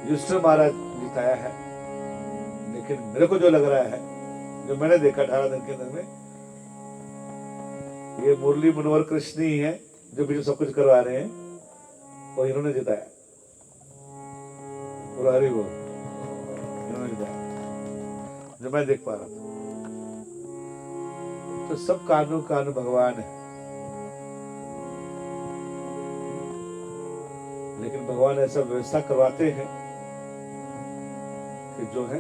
युधिष्ठिर महाराज जिताया है, लेकिन मेरे को जो लग रहा है, जो मैंने देखा 18 दिन के अंदर में, ये मुरली मनोहर कृष्ण ही है जो बीच सब कुछ करवा रहे हैं, और इन्होंने जिताया। हरि बोल, इन्होंने जिताया जो मैं देख पा रहा था। तो सब कानून कानून भगवान है, लेकिन भगवान ऐसा व्यवस्था करवाते हैं कि जो है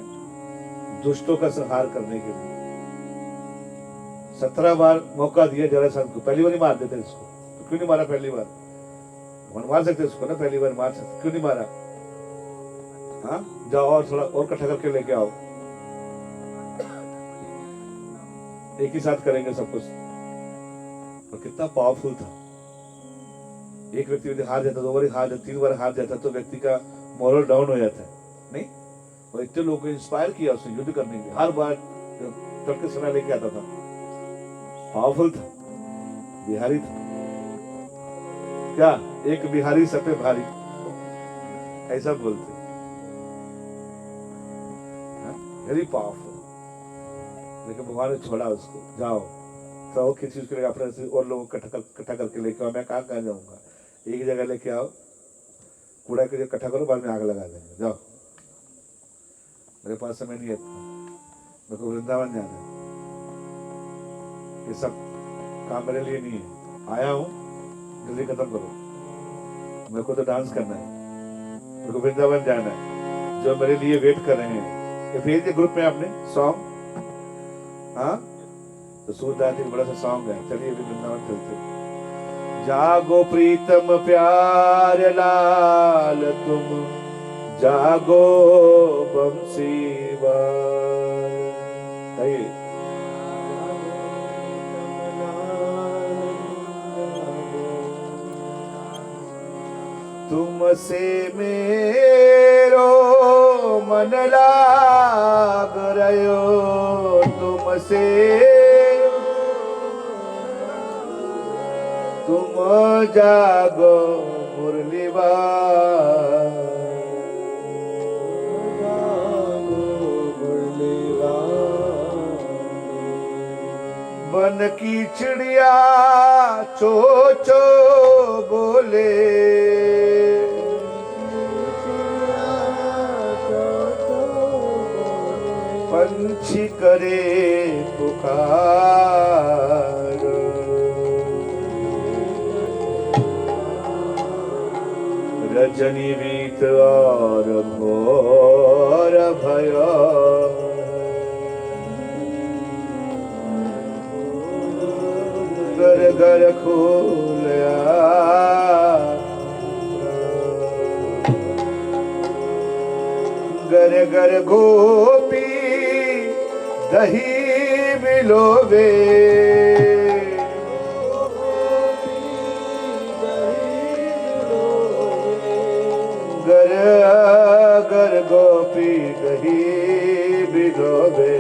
दुष्टों का संहार करने के लिए। 17 बार मौका दिया जरासंध को, पहली बार ही मार देते इसको, तो क्यों नहीं मारा पहली बार? भगवान मार सकते इसको ना, पहली बार मार सकते, क्यों नहीं मारा? हाँ, जाओ और थोड़ा और इकट्ठा करके लेके आओ, एक ही साथ करेंगे सब कुछ। और कितना पावरफुल था। एक व्यक्ति यदि हार जाता, 2 बार हार जाता, 3 बार हार जाता, तो व्यक्ति का मोरल डाउन हो जाता है, नहीं? और इतने लोगों को इंस्पायर किया उसने युद्ध करने के लिए, हर बार चढ़ के सेना लेके आता था। पावरफुल था, बिहारी था क्या? एक बिहारी सब पे भारी, ऐसा बोलते, वेरी पावरफुल। लेकिन भगवान ने छोड़ा उसको, जाओ तो किसी उसके लिए अपने से और लोगों को इकट्ठा करके लेके आओ। मैं कहाँ जाऊंगा, एक जगह लेके आओ, कूड़ा के इकट्ठा करो, बाद में आग लगा देंगे, जाओ। मेरे पास समय नहीं है, मेरे को वृंदावन जाना है, ये सब काम मेरे लिए नहीं है। आया हूँ, जल्दी खत्म करो, मेरे को तो डांस करना है, मेरे को वृंदावन जाना है, जो मेरे लिए वेट कर रहे हैं। ये भेज दिया ग्रुप में आपने सॉन्ग, हाँ? तो सूरदास जी बड़ा सा सॉन्ग है, चलिए अभी वृंदावन चलते। जागो प्रीतम प्यार लाल तुम, जागो बंसीवाल। तुमसे मेरो मन लाग रयो, तुमसे तुम जागो मुरलीवाल, बन की चिड़िया चो चो बोले, पंछी करे पुकार, रजनी बीत और घोर भयो, घर घर खोलया, घर घर गोपी दही मिलोवे, घर घर गोपी दही मिलोवे।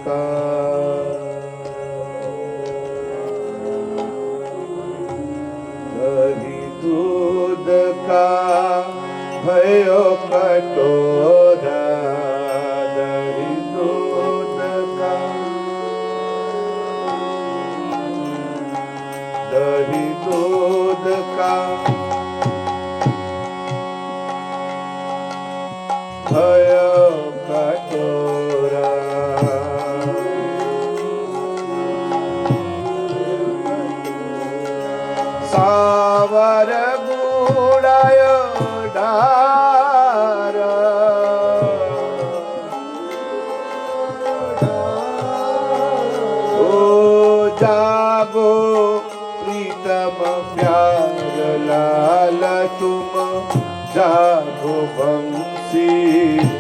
का दही दूध का भयो कटोरा, दही दूध का, दही दूध का भयो कटोरा, सावर गुड़ाय डार, ओ जागो प्रीतम प्यार लाल तुम, जागो बंसीवाल,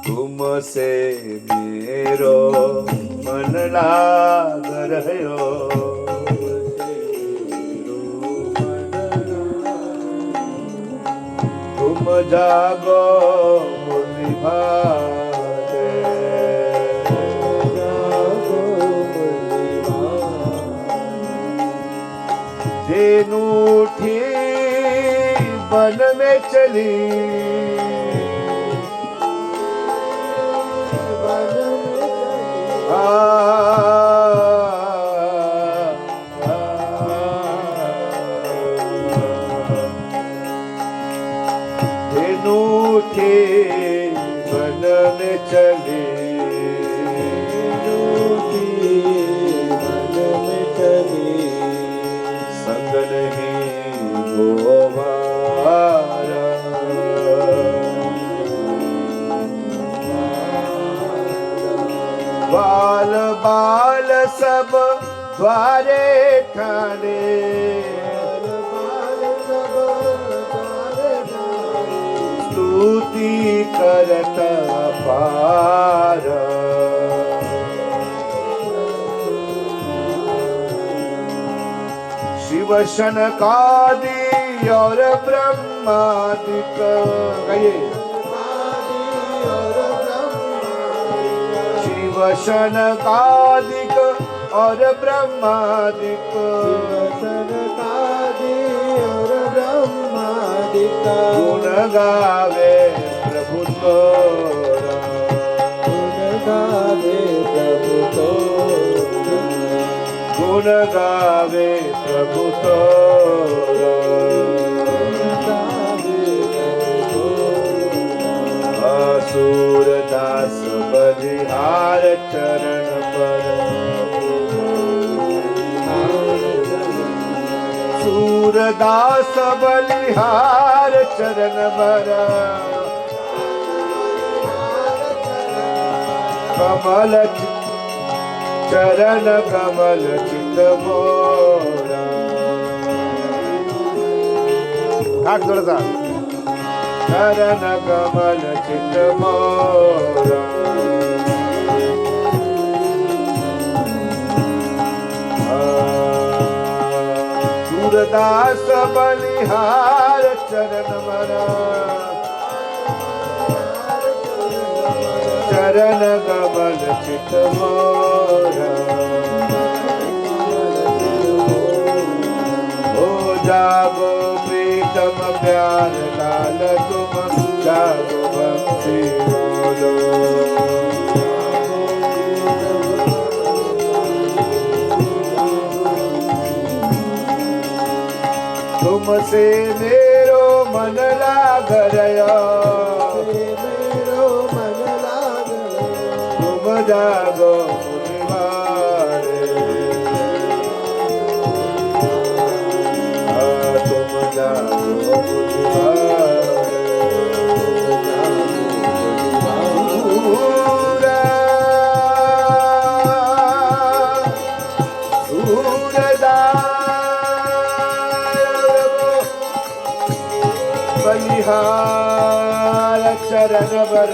तुमसे मेरो मन लाग रह्यो, तुम जागो मुरली भाते, धेनु वन में चली, धेनु थे वन में चली, संग नहीं गोवारा, बाल बाल सब द्वारे ठाणे, स्तुति करत पार, शिव शनकादि और ब्रह्मादिक, शिव शनकादिक और ब्रह्मादिक, गुण गावे प्रभु तोरा, गुण गावे प्रभु तोरा, गुण गावे प्रभु तोरा, सूरदास बलिहार चरण पर, सूरदास बलिहार चरण पर, कमल चरण कमल चित मोरा, काट थोड़ा सा, चरण कमल चित मोरा, सूरदास बलिहार चरण मरा, चरण कमल चित मोरा, हो जागो प्रीतम प्यार लाल तुम, जागो बंसी बोलो, तुमसे मेरो मन लाग रहा, तुम जागो मुनिवारे, तुम जागो बलिहार चरण बर,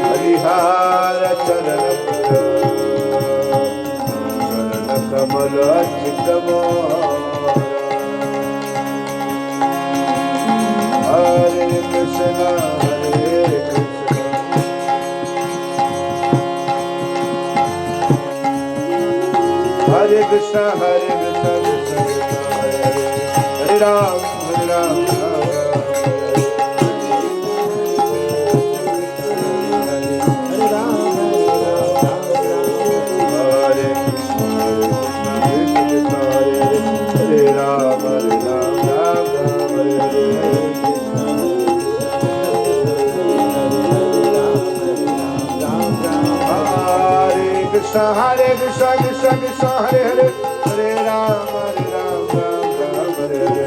बलिहार चरण बर, चरण कमल चित मोरा, हरे कृष्ण हरे कृष्ण, हरे कृष्ण हरे कृष्ण कृष्ण कृष्ण हरे हरे, हरे राम राम राम, हरे राम हरे कृष्ण कृष्ण हरे हरे राम राम राम, हरे हरे हरे कृष्ण कृष्ण कृष्ण हरे हरे, हरे राम राम राम, हरे हरे,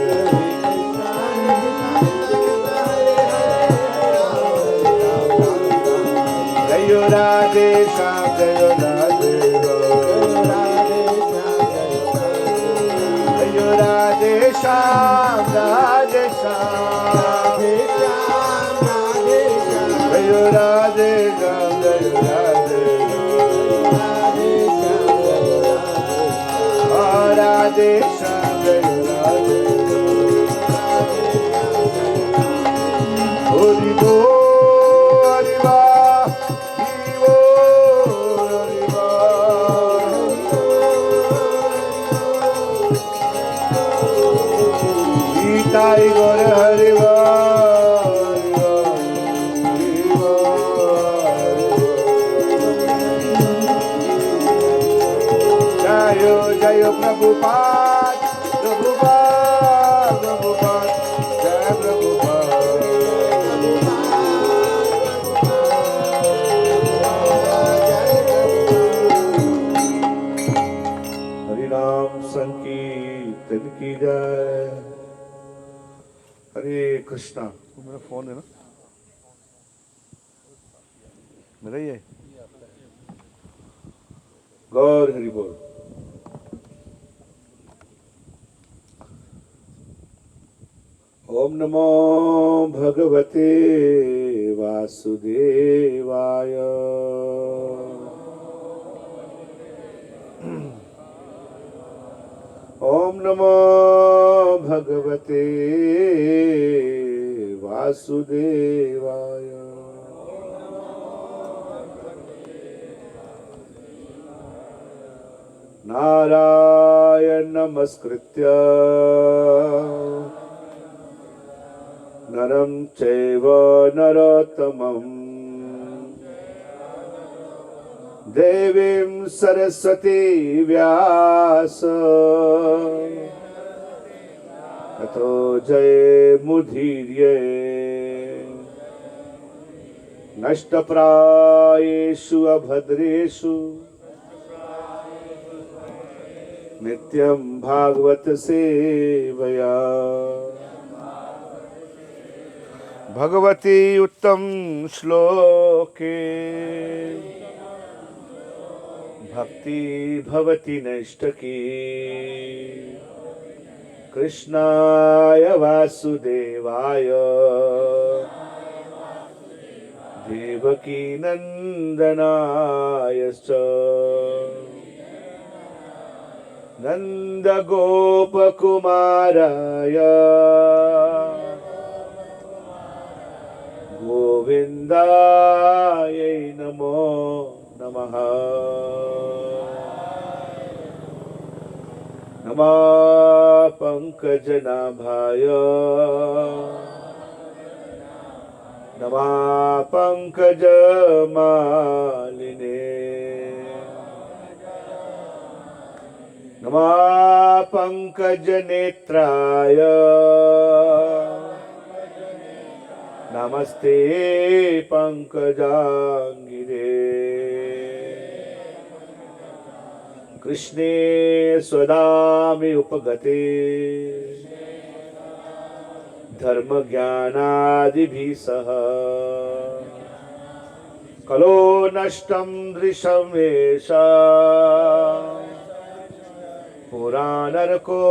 जय राधे श्याम जय राधे, जय राधे श्याम राधे श्याम, जय राधे श्याम जय राधे, प्रभुपाद प्रभुपाद प्रभुपाद जय प्रभुपाद हरि नाम संकीर्तन की जय। हरे कृष्णा। मेरा फोन है ना, मेरा ही है। गौर हरि बोल। ओम नमो भगवते वासुदेवाय। ओम नमो भगवते वासुदेवाय। नारायण नमस्कृत्य नरं चैव नरोत्तमं देवीं सरस्वती व्यास ततो जयमुदीरये। नष्टप्रायेषु अभद्रेषु नित्यं भागवत सेवया। भगवती उत्तम श्लोके भक्ति भवति नैष्टकी। कृष्णाय वासुदेवाय देवकी नंदनायश्च नंद गोपकुमाराय गोविंदाय नमो नमः। नमः पंकजनाभाय नमः पंकजमालिने नमः पंकजनेत्राय नमस्ते पंकजांगिरे। कृष्णे स्वदामि उपगते धर्म ज्ञानादिभिः सह कलो नष्टं दृशं एषा पुराणर्को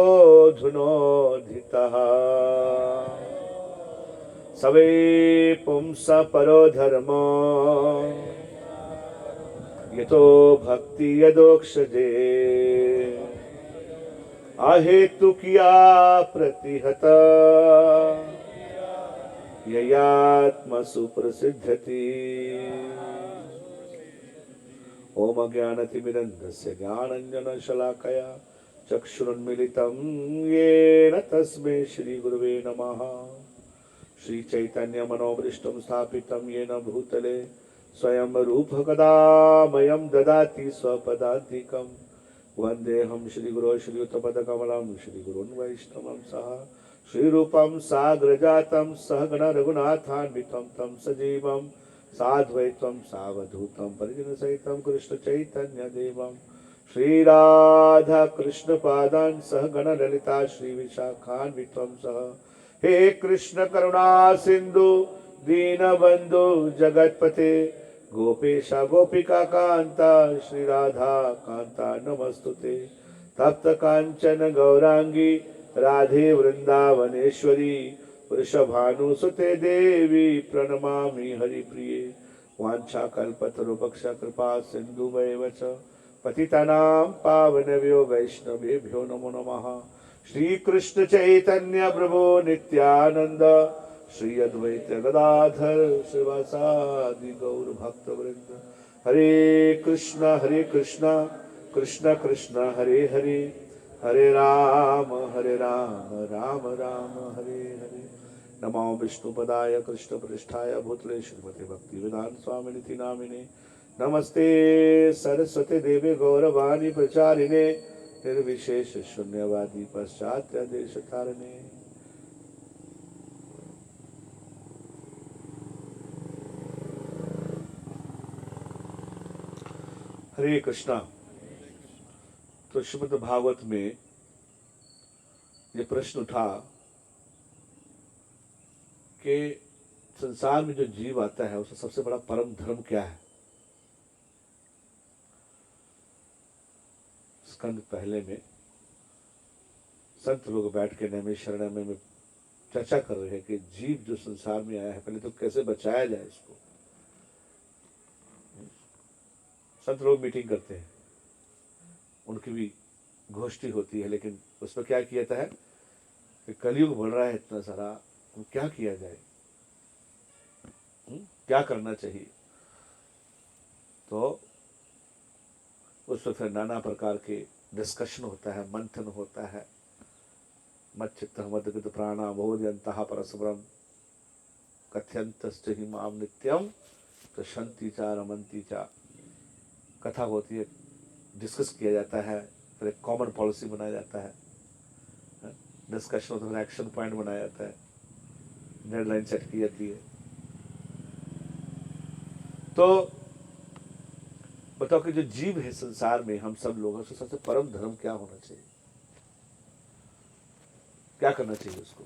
धुनोदितः। सवे पुंस परो धर्मो यतो भक्ति यदोक्षजे अहेतुकिया प्रतिहत ययात्मसु प्रसिद्धति। ओम ज्ञानतिमिरन्धस्य ज्ञानाञ्जनशलाकया चक्षुरुन्मीलितं येन तस्मै श्रीगुरुवे नमः। श्रीचैतन्यमनोभीष्टं स्थापितं येन भूतले स्वयं रूपकदा मह्यं ददाति स्वपदान्तिकं। वन्देऽहं श्रीगुरो श्रीयुतपदकमलं श्रीगुरून् वैष्णवं सह श्रीरूपं साग्रजातं सहगण रघुनाथान्वितं तं सजीवं साद्वैतं सावधूतं परिजनसहितं कृष्णचैतन्यदेवं श्रीराधा कृष्णपादान् सहगण ललिता श्रीविशाखान्वितं सह। हे कृष्ण करुणा सिंधु दीनबंधु जगतपते गोपेशा गोपिका कांता श्री राधा कांता नमस्तुते। तप्त कांचन गौरांगी राधे वृंदावनेश्वरी वृषभानुसुते देवी प्रणमामि हरिप्रिये। वाञ्छाकल्पतरुपक्ष कृपा सिन्धुवैव च पतितानां पावनेभ्यो वैष्णवेभ्यो नमो नमः। श्री कृष्ण चैतन्य प्रभु नित्यानंद श्री अद्वैत गदाधर श्रीवासादि गौर भक्त वृंद। हरे कृष्ण कृष्ण कृष्ण हरे हरे हरे राम राम राम हरे हरे। नमो विष्णुपदाय कृष्ण पृष्ठाय भूतले श्रीमती भक्ति वेदांत स्वामिनिति नामिने। नमस्ते सरस्वती देवी गौरवाणी प्रचारिणे निर्विशेष शून्यवादी पाश्चात्य देश तारणे। हरे कृष्णा। तो श्रीमद् भागवत में ये प्रश्न उठा कि संसार में जो जीव आता है उसका सबसे बड़ा परम धर्म क्या है। स्कंद पहले में संत लोग बैठ के नैमिषारण्य में चर्चा कर रहे हैं कि जीव जो संसार में आया है पहले तो कैसे बचाया जाए इसको। संत लोग मीटिंग करते हैं, उनकी भी गोष्ठी होती है, लेकिन उसमें क्या किया जाता है कि कलयुग बढ़ रहा है इतना सारा, क्या किया जाए, क्या करना चाहिए। तो उसमें फिर नाना प्रकार के डिस्कशन होता है, मंथन होता है। मच्चित्त मदगत प्राणा बोधयन्तः परस्परम कथयन्तश्च हि माम नित्यम प्रशंति चा रमंती चा। कथा होती है, डिस्कस किया जाता है, फिर एक कॉमन पॉलिसी बनाया जाता है, डिस्कशन होता है, फिर एक्शन पॉइंट बनाया जाता है, डेडलाइन सेट की जाती है। तो बताओ कि जो जीव है संसार में, हम सब लोग, उसका सबसे परम धर्म क्या होना चाहिए, क्या करना चाहिए उसको।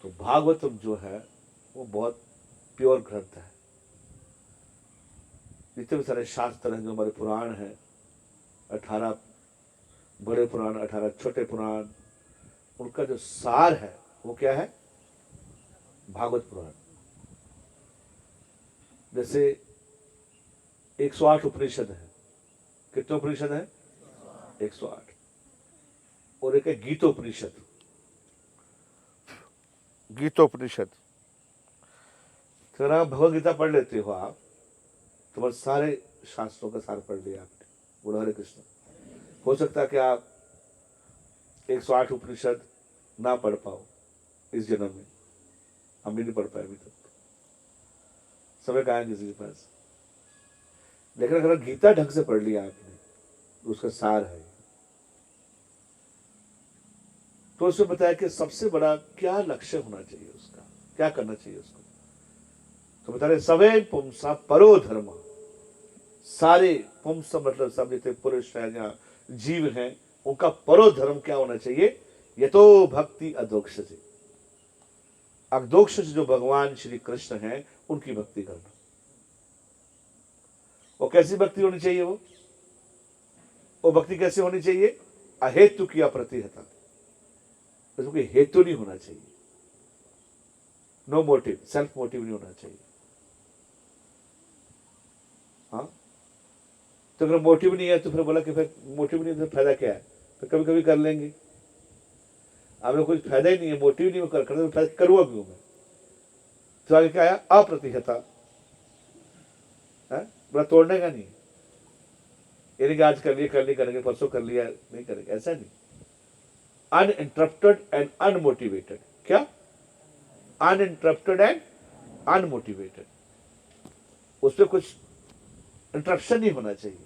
तो भागवतम जो है वो बहुत प्योर ग्रंथ है। जितने भी सारे शास्त्र हैं, जो हमारे पुराण हैं, 18 बड़े पुराण, 18 छोटे पुराण, उनका जो सार है वो क्या है, भागवत पुराण। जैसे 108 उपनिषद है। कितने उपनिषद है, 108। और एक है गीतोपनिषद। गीतोपनिषद तो अगर आप भगवद गीता पढ़ लेते हो आप, तो बस सारे शास्त्रों का सार पढ़ लिया आपने। बोलो हरे कृष्ण। हो सकता है कि आप 108 उपनिषद ना पढ़ पाओ इस जन्म में, हम भी नहीं पढ़ पाए अभी तक, समय कहाँ है किसी के पास। लेकिन अगर गीता ढंग से पढ़ लिया आपने तो उसका सार है। तो उसमें बताया कि सबसे बड़ा क्या लक्ष्य होना चाहिए उसका, क्या करना चाहिए उसको। तो बता रहे सवे पुंसा परो धर्म। सारे पुंस मतलब सब जितने पुरुष हैं या जीव हैं, उनका परो धर्म क्या होना चाहिए, ये तो भक्ति अदोक्ष से, अदोक्ष से जो भगवान श्री कृष्ण हैं उनकी भक्ति करना। वो कैसी भक्ति होनी चाहिए, वो भक्ति कैसे होनी चाहिए, अहेतु की अप्रतिहता, उसमें कोई हेतु नहीं होना चाहिए, नो मोटिव, सेल्फ मोटिव नहीं होना चाहिए। हाँ, तो अगर मोटिव नहीं है तो फिर बोला कि फिर मोटिव नहीं है तो फायदा क्या है, फिर कभी कभी कर लेंगे। हमें कुछ फायदा ही नहीं है, मोटिव नहीं कर तो करूँगा क्यों मैं। तो आगे क्या आया, अप्रतिहता, बोला तोड़ने का नहीं, यानी कि आज कर लिया, कल नहीं करेंगे, परसों कर लिया नहीं करेंगे, ऐसा नहीं। Uninterrupted and unmotivated. क्या, अनइंटरप्टेड एंड अनमोटिवेटेड, उसमें कुछ इंटरप्शन नहीं होना चाहिए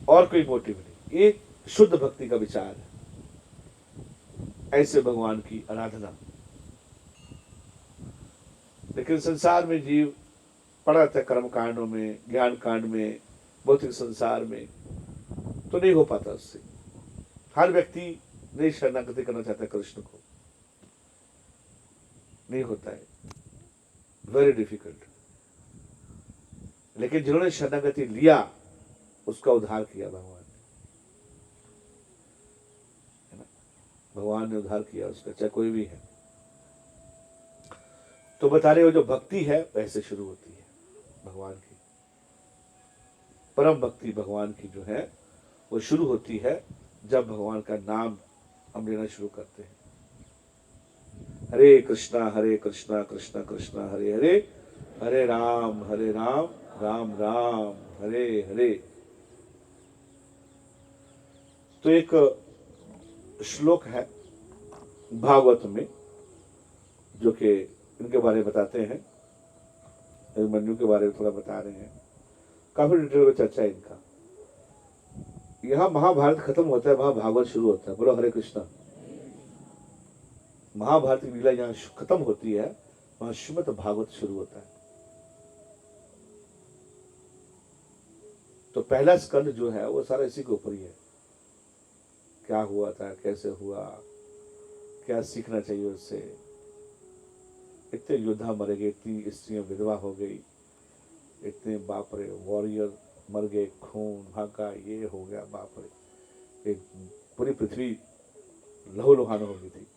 और कोई मोटिव नहीं। ये शुद्ध भक्ति का विचार है। ऐसे भगवान की आराधना। लेकिन संसार में जीव पड़ा रहता है कर्म कांडों में, ज्ञान कांड में, भौतिक संसार में, तो नहीं हो पाता उससे। हर व्यक्ति नहीं शरणागति करना चाहता कृष्ण को, नहीं होता है, वेरी डिफिकल्ट। लेकिन जिन्होंने शरणागति लिया उसका उद्धार किया भगवान ने, है ना, भगवान ने उद्धार किया उसका, चाहे कोई भी है। तो बता रहे हो जो भक्ति है वैसे शुरू होती है भगवान की। परम भक्ति भगवान की जो है वो शुरू होती है जब भगवान का नाम हम लेना शुरू करते हैं। हरे कृष्णा कृष्णा कृष्णा हरे हरे, हरे राम राम राम हरे हरे। तो एक श्लोक है भागवत में जो कि इनके बारे में बताते हैं, अभिमन्यु के बारे में थोड़ा बता रहे हैं। काफी डिटेल में चर्चा है इनका। यहाँ महाभारत खत्म होता है, वहां भागवत शुरू होता है। बोलो हरे कृष्णा। महाभारत की लीला यहाँ खत्म होती है, वहां श्रीमद् भागवत शुरू होता है। तो पहला स्कंद जो है वो सारा इसी के ऊपर ही है। क्या हुआ था, कैसे हुआ, क्या सीखना चाहिए उससे। इतने योद्धा मर गए, इतनी स्त्रियां विधवा हो गई, इतने बाप रे वॉरियर मर गए, खून भागा, ये हो गया, बाप रे। एक पूरी पृथ्वी लहूलुहान हो गई थी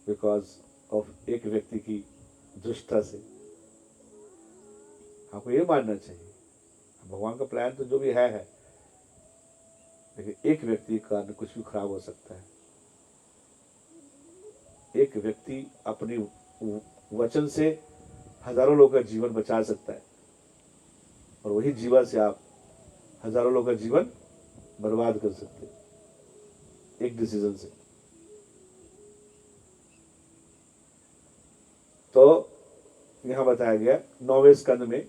बिकॉज ऑफ एक व्यक्ति की दुष्टता से। आपको ये मानना चाहिए भगवान का प्लान तो जो भी है, लेकिन एक व्यक्ति के कारण कुछ भी खराब हो सकता है। एक व्यक्ति अपनी वचन से हजारों लोगों का जीवन बचा सकता है, और वही जीवन से आप हजारों लोगों का जीवन बर्बाद कर सकते हैं एक डिसीजन से। तो यहां बताया गया 9वें स्कंद में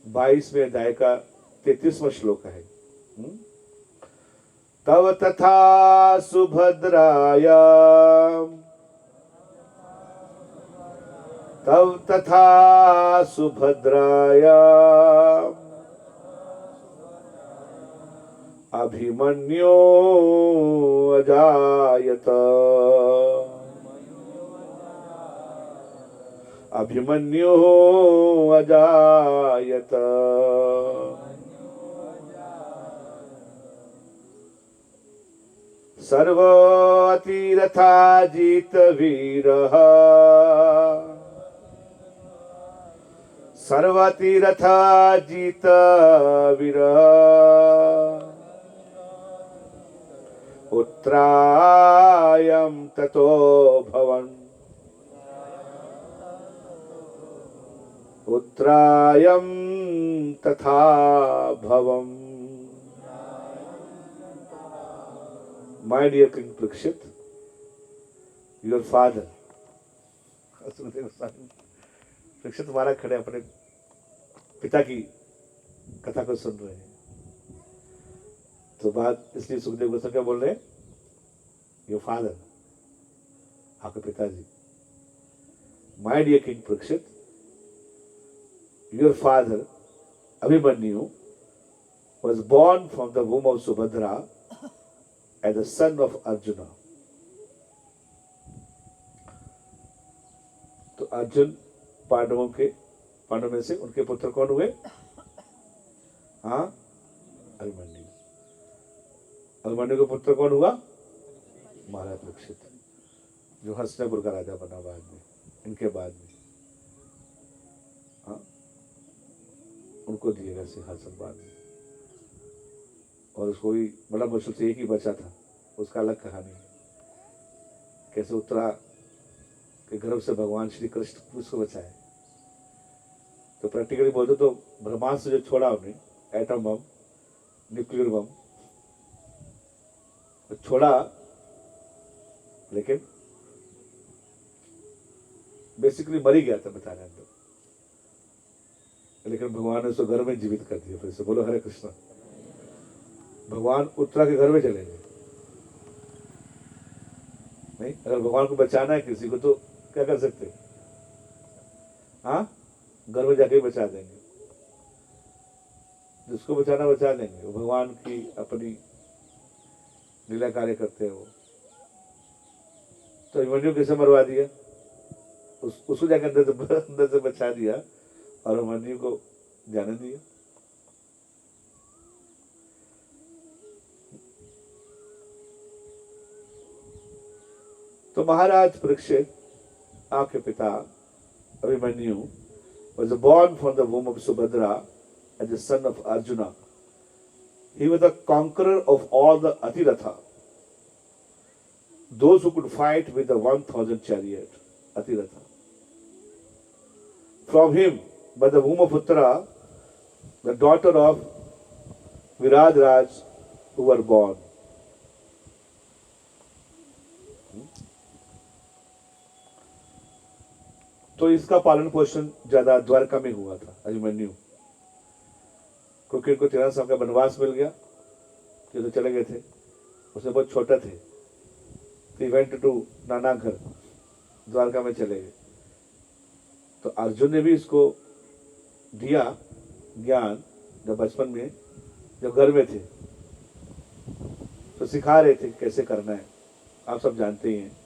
22वें अध्याय का 33वां श्लोक है। तव तथा सुभद्राया, तव तथा सुभद्राया अभिमन्यो अजायत, अभिमन्यो अजायत। सर्वतीरथा जीत वीरः, सर्वतीरथा जीत वीरः उत्तरायं ततो भवन्, उत्तरायं तथा भवम्। My dear King Parikshit, your father, Parikshit महाराज खड़े अपने पिता की कथा को सुन रहे हैं। तो बात इसलिए सुखदेव गोस्वामी क्या बोल रहे हैं? योर फादर, आपके पिताजी। My dear king Parikshit, your father Abhimanyu was born from the womb of Subhadra as the son of Arjuna. तो अर्जुन पांडवों में से उनके पुत्र कौन हुए? हाँ, अभिमन्यु। अभिमन्यु का पुत्र कौन हुआ? महाराज परीक्षित, जो हस्तिनापुर का राजा बना बाद में, इनके बाद में। हाँ, उनको दिएगा सिंहासन बाद में। और उसको भी बड़ा मुश्किल से एक ही बचा था, उसका अलग कहानी है। कैसे उत्तरा के गर्भ से भगवान श्री कृष्ण उसको बचाए। तो प्रैक्टिकली बोलते तो ब्रह्मास्त्र जो छोड़ा उन्हें, एटम बम, न्यूक्लियर बम तो छोड़ा, लेकिन बेसिकली मर ही गया था बताने अंदर। लेकिन भगवान ने उसको घर में जीवित कर दिया। फिर से बोलो हरे कृष्ण। भगवान उत्तरा के घर में चले गए। नहीं, अगर भगवान को बचाना है किसी को तो क्या कर सकते? हाँ, घर में जाके बचा देंगे। जिसको बचाना बचा देंगे। वो भगवान की अपनी लीला कार्य करते हैं वो। तो अभिमन्यु कैसे मरवा दिया? उसको जाके अंदर से बचा दिया और अभिमन्यु को जाने दिया। तो महाराज परीक्षित, आपके पिता Abhimanyu was born from the womb of Subhadra as the son of Arjuna. He was the conqueror of all the Atiratha, those who could fight with the 1,000 chariot, Atiratha. From him, by the womb of Uttara, the daughter of Viraj Raj, who were born. तो इसका पालन पोषण ज्यादा द्वारका में हुआ था अभिमन्यु। क्योंकि इनको 13 साल का वनवास मिल गया, ये तो चले गए थे, उसमें बहुत छोटे थे, तो इवेंट टू नाना घर द्वारका में चले गए। तो अर्जुन ने भी इसको दिया ज्ञान जब बचपन में, जब घर में थे तो सिखा रहे थे कैसे करना है। आप सब जानते ही हैं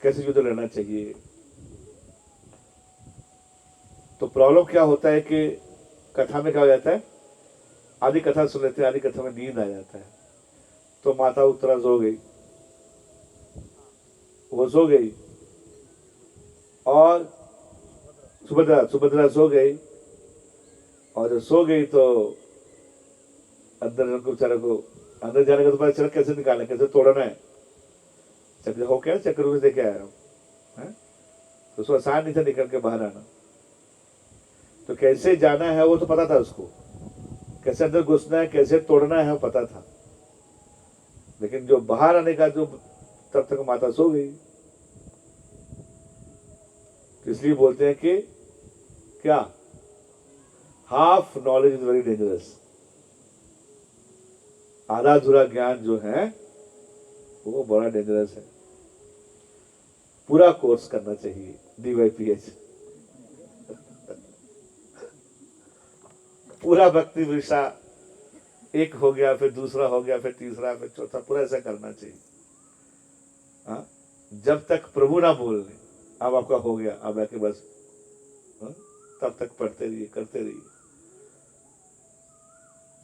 कैसे युद्ध लड़ना चाहिए। तो प्रॉब्लम क्या होता है कि कथा में क्या हो जाता है, आधी कथा सुन लेते हैं, आधी कथा में नींद आ जाता है। तो माता उत्तरा सो गई, वो सो गई, और सुभद्रा सो गई, और जब सो गई तो अंदर उनको बेचारे को अंदर जाने का तो पता चला कैसे निकालना, कैसे तोड़ना है। चक्र हो क्या, चक्र में लेके आया हूँ, तो उसको आसान नहीं था निकल के बाहर आना। तो कैसे जाना है वो तो पता था उसको, कैसे अंदर घुसना है, कैसे तोड़ना है वो पता था, लेकिन जो बाहर आने का जो, तब तक माता सो गई। इसलिए बोलते हैं कि क्या, half knowledge is very dangerous. आधा अधूरा ज्ञान जो है वो बड़ा डेंजरस है। पूरा कोर्स करना चाहिए DYPH, पूरा भक्ति विषा, एक हो गया, फिर दूसरा हो गया, फिर तीसरा, फिर चौथा, पूरा ऐसा करना चाहिए। हाँ, जब तक प्रभु ना बोल ले अब आपका हो गया, अब आके बस, तब तक पढ़ते रहिए, करते रहिए।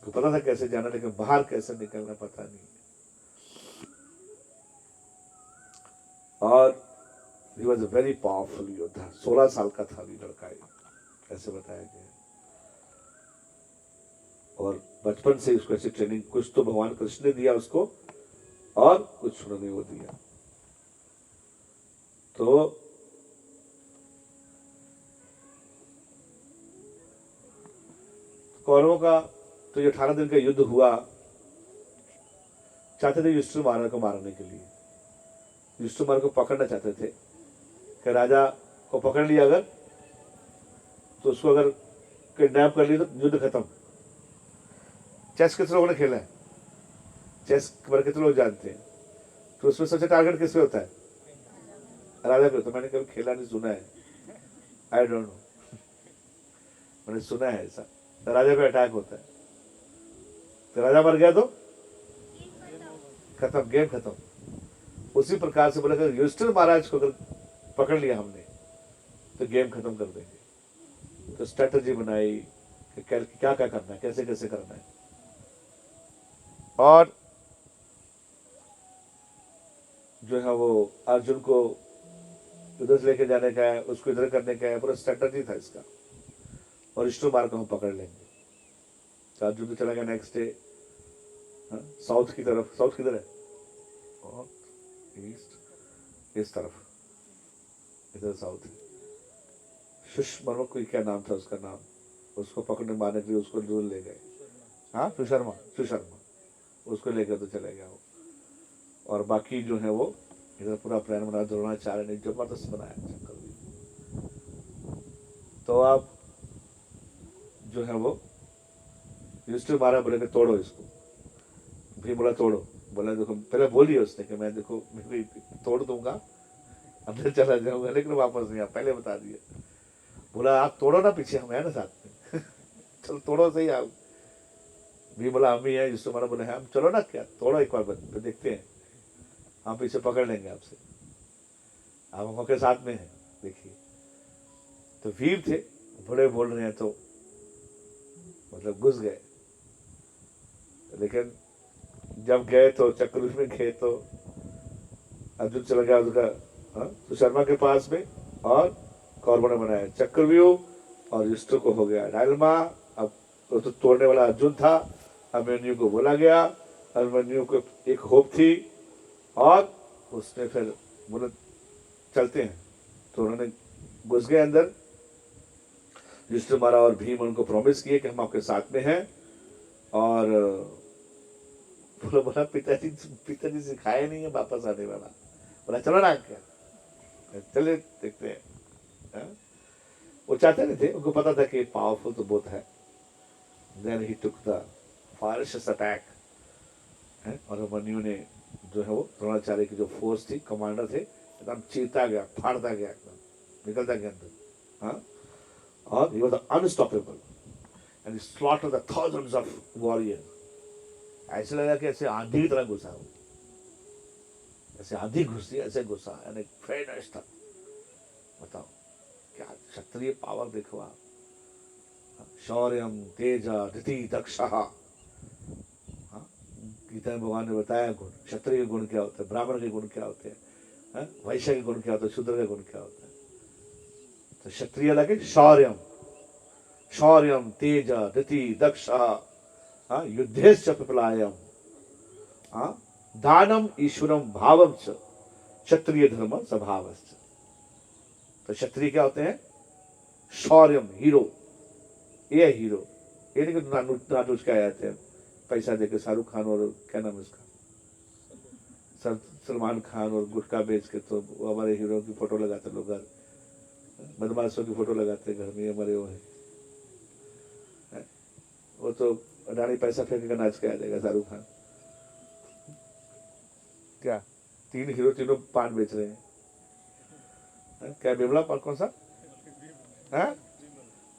तो पता था कैसे जाना, लेकिन बाहर कैसे निकलना पता नहीं। और he was a very powerful योद्धा। 16 साल का था ये लड़का, ऐसे बताया गया। और बचपन से उसको ऐसी ट्रेनिंग, कुछ तो भगवान कृष्ण ने दिया उसको, और कुछ उन्होंने वो दिया। तो कौरवों का तो ये 18 दिन का युद्ध हुआ, चाहते थे युधिष्ठिर महाराज को मारने के लिए, युधिष्ठिर महाराज को पकड़ना चाहते थे कि राजा को पकड़ लिया अगर, तो उसको अगर किडनैप कर लिया तो युद्ध खत्म। चेस कितने लोगों ने खेला है, चेस बारे कितने लोग जानते हैं? तो उसमें सबसे टारगेट किस पे होता है, राजा पे होता है। मैंने कभी खेला नहीं, सुना है, आई डोंट नो, मैंने सुना है ऐसा, तो राजा पे अटैक होता है, तो राजा मर गया तो खत्म, गेम खत्म। उसी प्रकार से बोला कि युधिष्ठिर महाराज को अगर पकड़ लिया हमने तो गेम खत्म कर देंगे। तो स्ट्रेटजी बनाई कि क्या क्या करना है, कैसे कैसे करना है। और जो है वो अर्जुन को उधर से लेके जाने का है, उसको इधर करने का है, पूरा स्ट्रेटजी था इसका। और युधिष्ठिर महाराज को हम पकड़ लेंगे। तो अर्जुन तो चला गया नेक्स्ट डे साउथ की तरफ। साउथ किधर है, और ईस्ट, इस तरफ, इधर साउथ है। सुषमर्म कोई क्या नाम था उसका नाम, उसको पकड़ने मारने के लिए उसको दूर ले गए। हाँ, सुशर्मा, उसको लेकर तो चले गया वो। और बाकी जो है वो इधर पूरा प्लान बना, द्रोणाचार्य ने जबरदस्त बनाया चक्कर। तो आप जो है वो युधिष्ठिर महाराज बोले कि तोड़ो इसको। भीम बोला तोड़ो, बोला देखो, पहले बोलिए उसने कि मैं देखो मैं तोड़ दूंगा, अंदर चला जाऊंगा, लेकिन वापस नहीं आ, पहले बता दिया। बोला आप तोड़ो ना, पीछे हम है ना साथ में चलो तोड़ो सही आप। भीम बोला हम ही है। युधिष्ठिर महाराज बोले हम, चलो ना, क्या तोड़ो एक बार, फिर देखते हैं, हम पीछे पकड़ लेंगे आपसे, आप हम के साथ में हैं, देखिए। तो वीर थे, बड़े बोल रहे हैं, तो मतलब घुस गए। लेकिन जब गए तो चक्रव्यूह में गए तो अर्जुन चला गया उसका सुशर्मा के पास में, और कौरवों ने बनाया चक्रव्यूह, और युधिष्ठिर को हो गया डायलमा। अब तो तोड़ने वाला अर्जुन था, अभिमन्यु को बोला गया, अभिमन्यु को एक होप थी, और उसने फिर बोले चलते हैं। तो उन्होंने घुस गए अंदर। युधिष्ठिर महाराज और भीम उनको प्रॉमिस किए कि हम आपके साथ में हैं। और बोला पिताजी सिखाए नहीं है वापस आने वाला। बोला चलो ना, क्या चले देखते हैं। वो चाहते नहीं थे, उनको पता था कि पावरफुल तो बहुत है। Then he took the ferocious attack, और अभिमन्यु ने जो है वो द्रोणाचार्य की जो फोर्स थी, कमांडर थे, एकदम चीरता गया, फाड़ता गया, एकदम निकलता गया अंदर। हाँ, और he was unstoppable and he slaughtered the thousands of warriors। ऐसे लगा कि ऐसे आंधी की तरह घुसा वो, ऐसे आंधी घुसी, ऐसे घुसा, यानी फेडस था। बताओ क्या क्षत्रिय पावर देखो आप। शौर्यम तेज धृति दक्षः। गीता में भगवान ने बताया गुण, क्षत्रिय के गुण क्या होते हैं, ब्राह्मण के गुण क्या होते हैं, वैश्य के गुण क्या होते हैं, शूद्र के गुण क्या होते हैं। तो क्षत्रिय लगे शौर्यम, शौर्यम तेज धृति दक्षः, युद्धेश्च पिपलायम, दानम ईश्वरम भावम च क्षत्रिय धर्म स्वभावश्च। तो क्षत्रिय क्या होते हैं? शौर्यम, हीरो, ये हीरो। ये नहीं कि नाटुस क्या आते हैं पैसा देकर, शाहरुख खान और क्या नाम है उसका, सलमान खान और गुटखा बेच के तो वो हमारे हीरो की फोटो लगाते लोग, घर बदमाशों की फोटो लगाते घर में, हमारे वो है, वो तो अडानी पैसा फेंकेगा नाच के आ जाएगा शाहरुख खान। क्या 3 हीरो तीनों पान बेच रहे हैं। क्या विमला पान कौन सा है?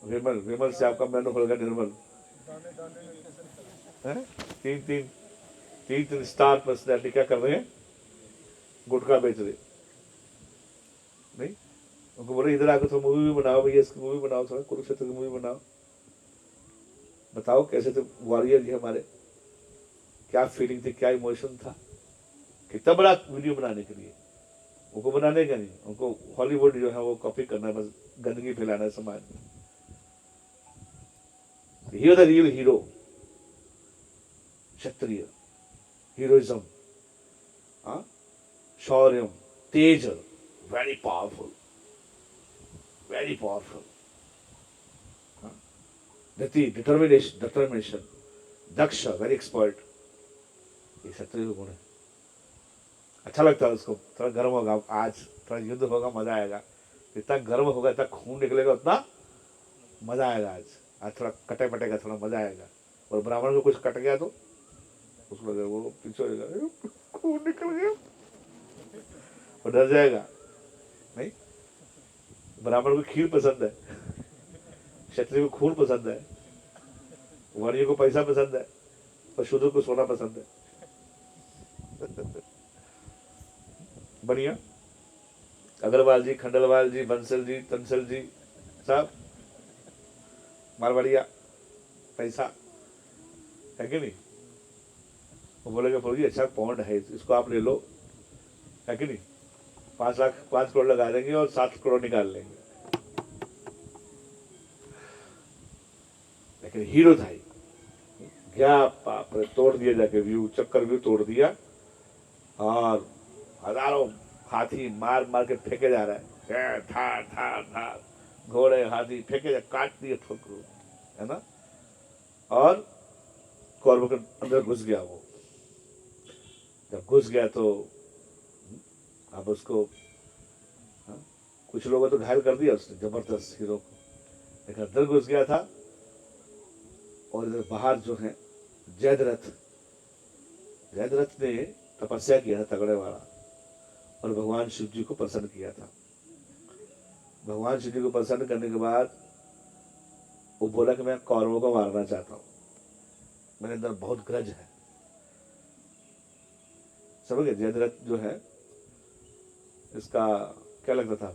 विमल, विमल से आपका मैंने होगा निर्मल। तीन तीन तीन तीन स्टार पर्सनैलिटी क्या कर रहे हैं? गुटखा बेच रहे। नहीं, उनको बोले इधर आकर तो मूवी भी बनाओ भैया, इसकी मूवी बनाओ, थोड़ा कुरुक्षेत्र की मूवी बनाओ। बताओ कैसे थे वॉरियर जी हमारे, क्या फीलिंग थी, क्या इमोशन था, कितना बड़ा वीडियो बनाने के लिए। उनको बनाने का नहीं, उनको हॉलीवुड जो है वो कॉपी करना है, बस गंदगी फैलाना है समाज में। He was the real hero, Kshatriya heroism, शौर्यम, तेज, very powerful, very powerful, determination, दक्ष, वेरी एक्सपर्ट। ये क्षत्रिय गुण है। अच्छा लगता है उसको, थोड़ा गर्म होगा आज, थोड़ा युद्ध होगा, मजा आएगा। जितना गर्म होगा, इतना खून निकलेगा, उतना मजा आएगा। आज थोड़ा कटे पटेगा, थोड़ा मजा आएगा। और ब्राह्मण को कुछ कट गया तो उसको लगेगा, वो पीछे हो जाएगा, खून निकल गया, और डर जाएगा। नहीं, ब्राह्मण को खीर पसंद है, क्षत्रिय को खून पसंद है, वर्णिय को पैसा पसंद है, और शूद्र को सोना पसंद है। बढ़िया। अग्रवाल जी, खंडलवाल जी, बंसल जी, तंसल जी, सब मारवाड़िया, पैसा है कि नहीं। वो बोलेगा प्रभु जी अच्छा पॉन्ड है, इसको आप ले लो, है कि नहीं। 5 करोड़ लगा देंगे और 7 करोड़ निकाल लेंगे। लेकिन हीरो था ही, क्या पाप, तोड़ दिया जाके व्यू, चक्कर व्यू तोड़ दिया, और हजारों हाथी मार मार के फेंके जा रहा है, थार थार थार, घोड़े हाथी फेंके जा, काट दिए ठोकरू, है ना। और कौरवों के अंदर घुस गया वो। जब घुस गया तो अब उसको, कुछ लोगों तो घायल कर दिया उसने जबरदस्त हीरो को, लेकिन अंदर घुस गया था। और इधर बाहर जो है जयद्रथ, जयद्रथ ने तपस्या किया था तगड़े वाला, और भगवान शिव जी को प्रसन्न किया था। भगवान शिव जी को प्रसन्न करने के बाद वो बोला कि मैं कौरवों को मारना चाहता हूं, मेरे अंदर बहुत ग्रज है। समझ गए। जयद्रथ जो है, इसका क्या लगता था,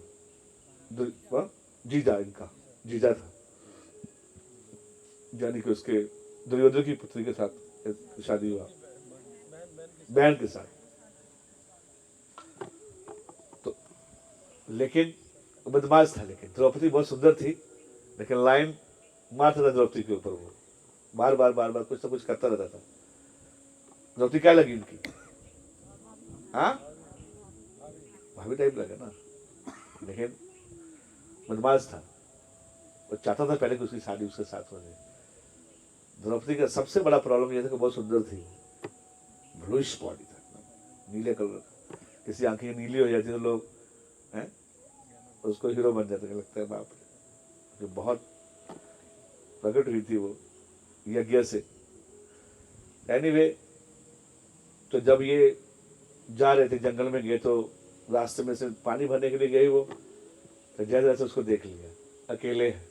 जीजा, इनका जीजा था, यानी कि उसके दुर्योधन की पुत्री के साथ शादी हुआ, बहन के साथ। तो लेकिन बदमाश था, लेकिन द्रौपदी बहुत सुंदर थी, लेकिन लाइन मारता था द्रौपदी के ऊपर, वो बार बार बार बार कुछ ना कुछ करता रहता था। द्रौपदी क्या लगी उनकी, हाँ भाभी टाइप लगा ना, लेकिन बदमाश था। वो चाहता था पहले कि उसकी शादी उसके साथ हो जाए। द्रौपदी का सबसे बड़ा प्रॉब्लम यह था कि बहुत सुंदर थी, ब्लूइश बॉडी था, नीले कलर का। किसी आंखें नीली हो जाती तो लोग हैं उसको हीरो बन जाते, लगता है बाप रे, बहुत प्रकट हुई थी वो। यज्ञ से। एनीवे, तो जब ये जा रहे थे जंगल में गए तो रास्ते में से पानी भरने के लिए गए वो, तो जैसे जैसे उसको देख लिया अकेले है,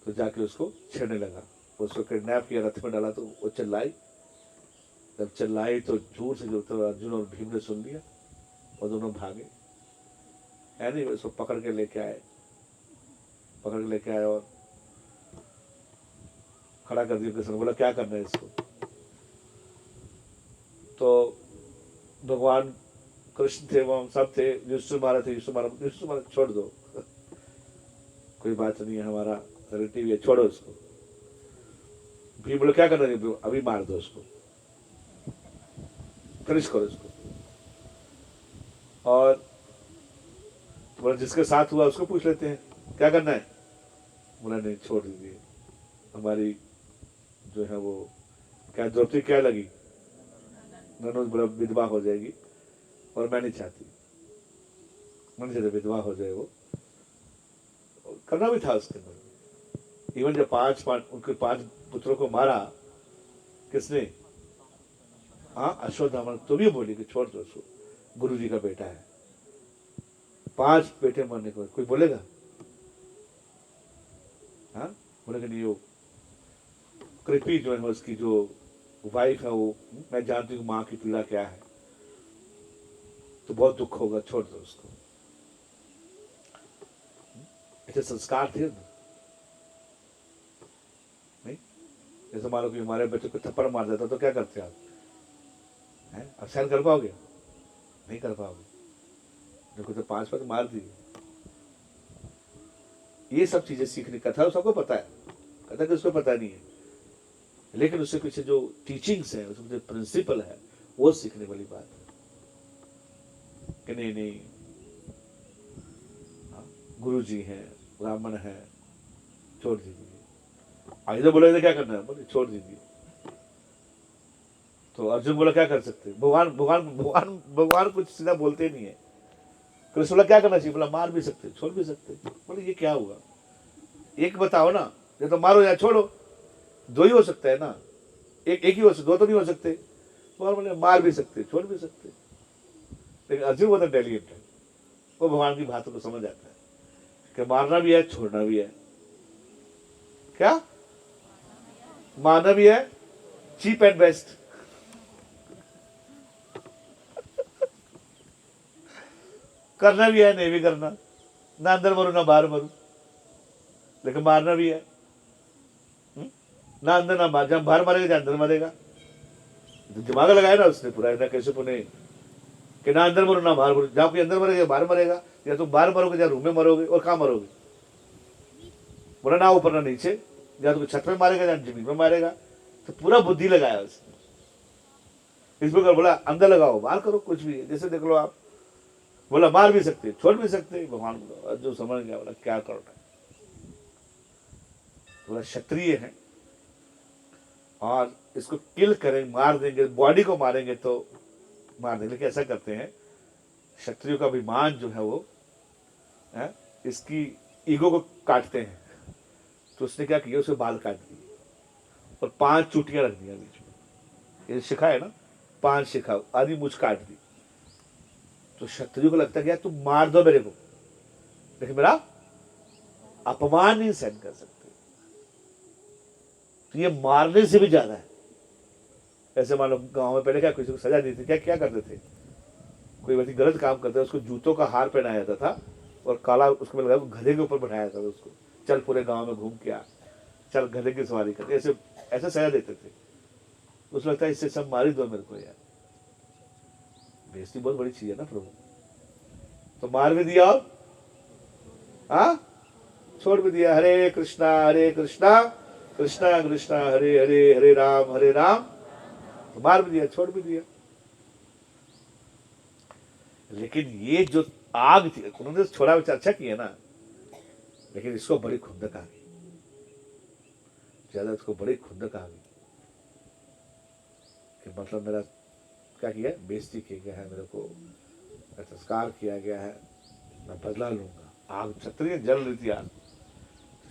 तो जाके उसको छेड़ने लगा, उसको किडनैप किया, रथ में डाला, तो वो चिल्लाई। जब चिल्लाई तो जोर से जो तो अर्जुन और भीम ने सुन लिया और दोनों भागे। एनीवे, उसको पकड़ के लेके आए, और खड़ा कर दिया कृष्ण। बोला क्या करना है इसको? तो भगवान कृष्ण थे, वहां सब थे, युष्टु मारा थे, युष्टु मारा, छोड़ दो, कोई बात नहीं है, हमारा रिलेटिव है, छोड़ो उसको। भीम बोले क्या करना है? अभी मार दो उसको, फिनिश करो इसको। और बोला जिसके साथ हुआ उसको पूछ लेते हैं क्या करना है। बोला नहीं, छोड़ दीजिए, हमारी जो है वो क्या द्रौपदी क्या लगी, ननद, बोला विधवा हो जाएगी, और मैं नहीं चाहती विधवा हो जाए। वो करना भी था उसके अंदर। इवन जब उनके 5 पुत्रों को मारा किसने? हाँ, अश्वत्थामा। तो भी बोली कि छोड़ दो उसको, गुरु जी का बेटा है। 5 बेटे मरने के बाद कोई बोलेगा? हाँ, बोलेगा नहीं। वो कृपी जो है उसकी जो वाइफ है, वो मैं जानती हूँ माँ की पीड़ा क्या है, तो बहुत दुख होगा, छोड़ दो उसको। ऐसे संस्कार थे ना, नहीं? जैसे मान लो कि हमारे बच्चे को थप्पड़ मार देता तो क्या करते आप? हैं? अब सहन कर पाओगे? नहीं कर पाओगे। देखो तो 5 बार मार दिए। ये सब चीजें सीखने, कथा सबको पता है, कथा किसको पता नहीं है, लेकिन उससे पीछे जो टीचिंग्स है, उसमें जो प्रिंसिपल है, वो सीखने वाली बात है कि नहीं, गुरु जी हैं, ब्राह्मण है, छोड़ दीजिए। आगे बोले क्या करना है? बोले छोड़ दीजिए। तो अर्जुन बोला क्या कर सकते? भगवान भगवान भगवान भगवान कुछ सीधा बोलते नहीं है। कृष्ण बोला क्या करना चाहिए? बोला मार भी सकते, छोड़ भी सकते। बोले ये क्या हुआ? एक बताओ ना, ये तो मारो या छोड़ो, दो ही हो सकता है ना, एक ही हो सकता, दो तो नहीं हो सकते। बोले मार भी सकते, छोड़ भी सकते। लेकिन अर्जुन बहुत इंटेलिजेंट है, वो भगवान की बातों को समझ आता है कि मारना भी है, छोड़ना भी है। क्या मारना भी है? Cheap and best. करना भी है, नहीं भी करना, ना अंदर मरू ना बाहर मरू, लेकिन मारना भी है। ना अंदर ना बाहर, जब बाहर मरेगा जहां अंदर मरेगा। तो दिमाग लगाया ना उसने पूरा, ना कैसे पुणे कि ना अंदर मरो ना बाहर मरो, जहां कोई अंदर मरेगा बाहर मरेगा, या तुम बाहर मरोगे या रूम में मरोगे, और कहाँ मरोगे? बोला ना ऊपर ना नीचे, या तो छत में मारेगा या जमीन में मारेगा। तो पूरा बुद्धि लगाया उसने। इस प्रकार बोला अंदर लगाओ, बाहर करो, कुछ भी है, जैसे देख लो आप। बोला मार भी सकते, छोड़ भी सकते। भगवान जो समझ गया, बोला क्या करना है। बोला क्षत्रिय है और इसको किल करें, मार देंगे, बॉडी को मारेंगे तो मार देंगे। लेकिन ऐसा करते हैं, क्षत्रियों का अभिमान जो है वो है, इसकी ईगो को काटते हैं। तो उसने क्या किया, उसके बाल काट दिए और 5 चूटियां रख दिया बीच में। ये शिखा है ना, 5 शिखा, आधी मुझ काट दी। तो क्षत्रियो को लगता है कि यार तुम मार दो मेरे को, लेकिन मेरा अपमान नहीं सहन कर सकते, तो ये मारने से भी ज्यादा है। ऐसे मान लो गांव में पहले क्या किसी को सजा दी थी, क्या क्या करते थे, कोई व्यक्ति गलत काम करता है उसको जूतों का हार पहनाया जाता था और काला उसको लगा गधे के ऊपर बैठाया जाता था उसको, चल पूरे गांव में घूम के आ, चल गधे की सवारी कर, ऐसे ऐसे सजा देते थे। उसको लगता है इससे सब मार ही दो मेरे को यार, बेइज्जती बहुत बड़ी चीज है ना प्रभु। तो मार भी दिया और हाँ छोड़ भी दिया। हरे कृष्णा कृष्णा कृष्णा हरे हरे, हरे राम। तो मार भी दिया, छोड़ भी दिया। लेकिन ये जो आग थी, उन्होंने छोड़ा बच्चा अच्छा किया ना, लेकिन इसको बड़ी खुंदक आ गई, ज्यादा इसको बड़ी खुंदक आ गई कि मतलब मेरा क्या किया, बेइज्जती किया गया है, मेरे को संस्कार किया गया है, मैं बदला लूंगा। आग क्षत्रिय जल रही थी आग,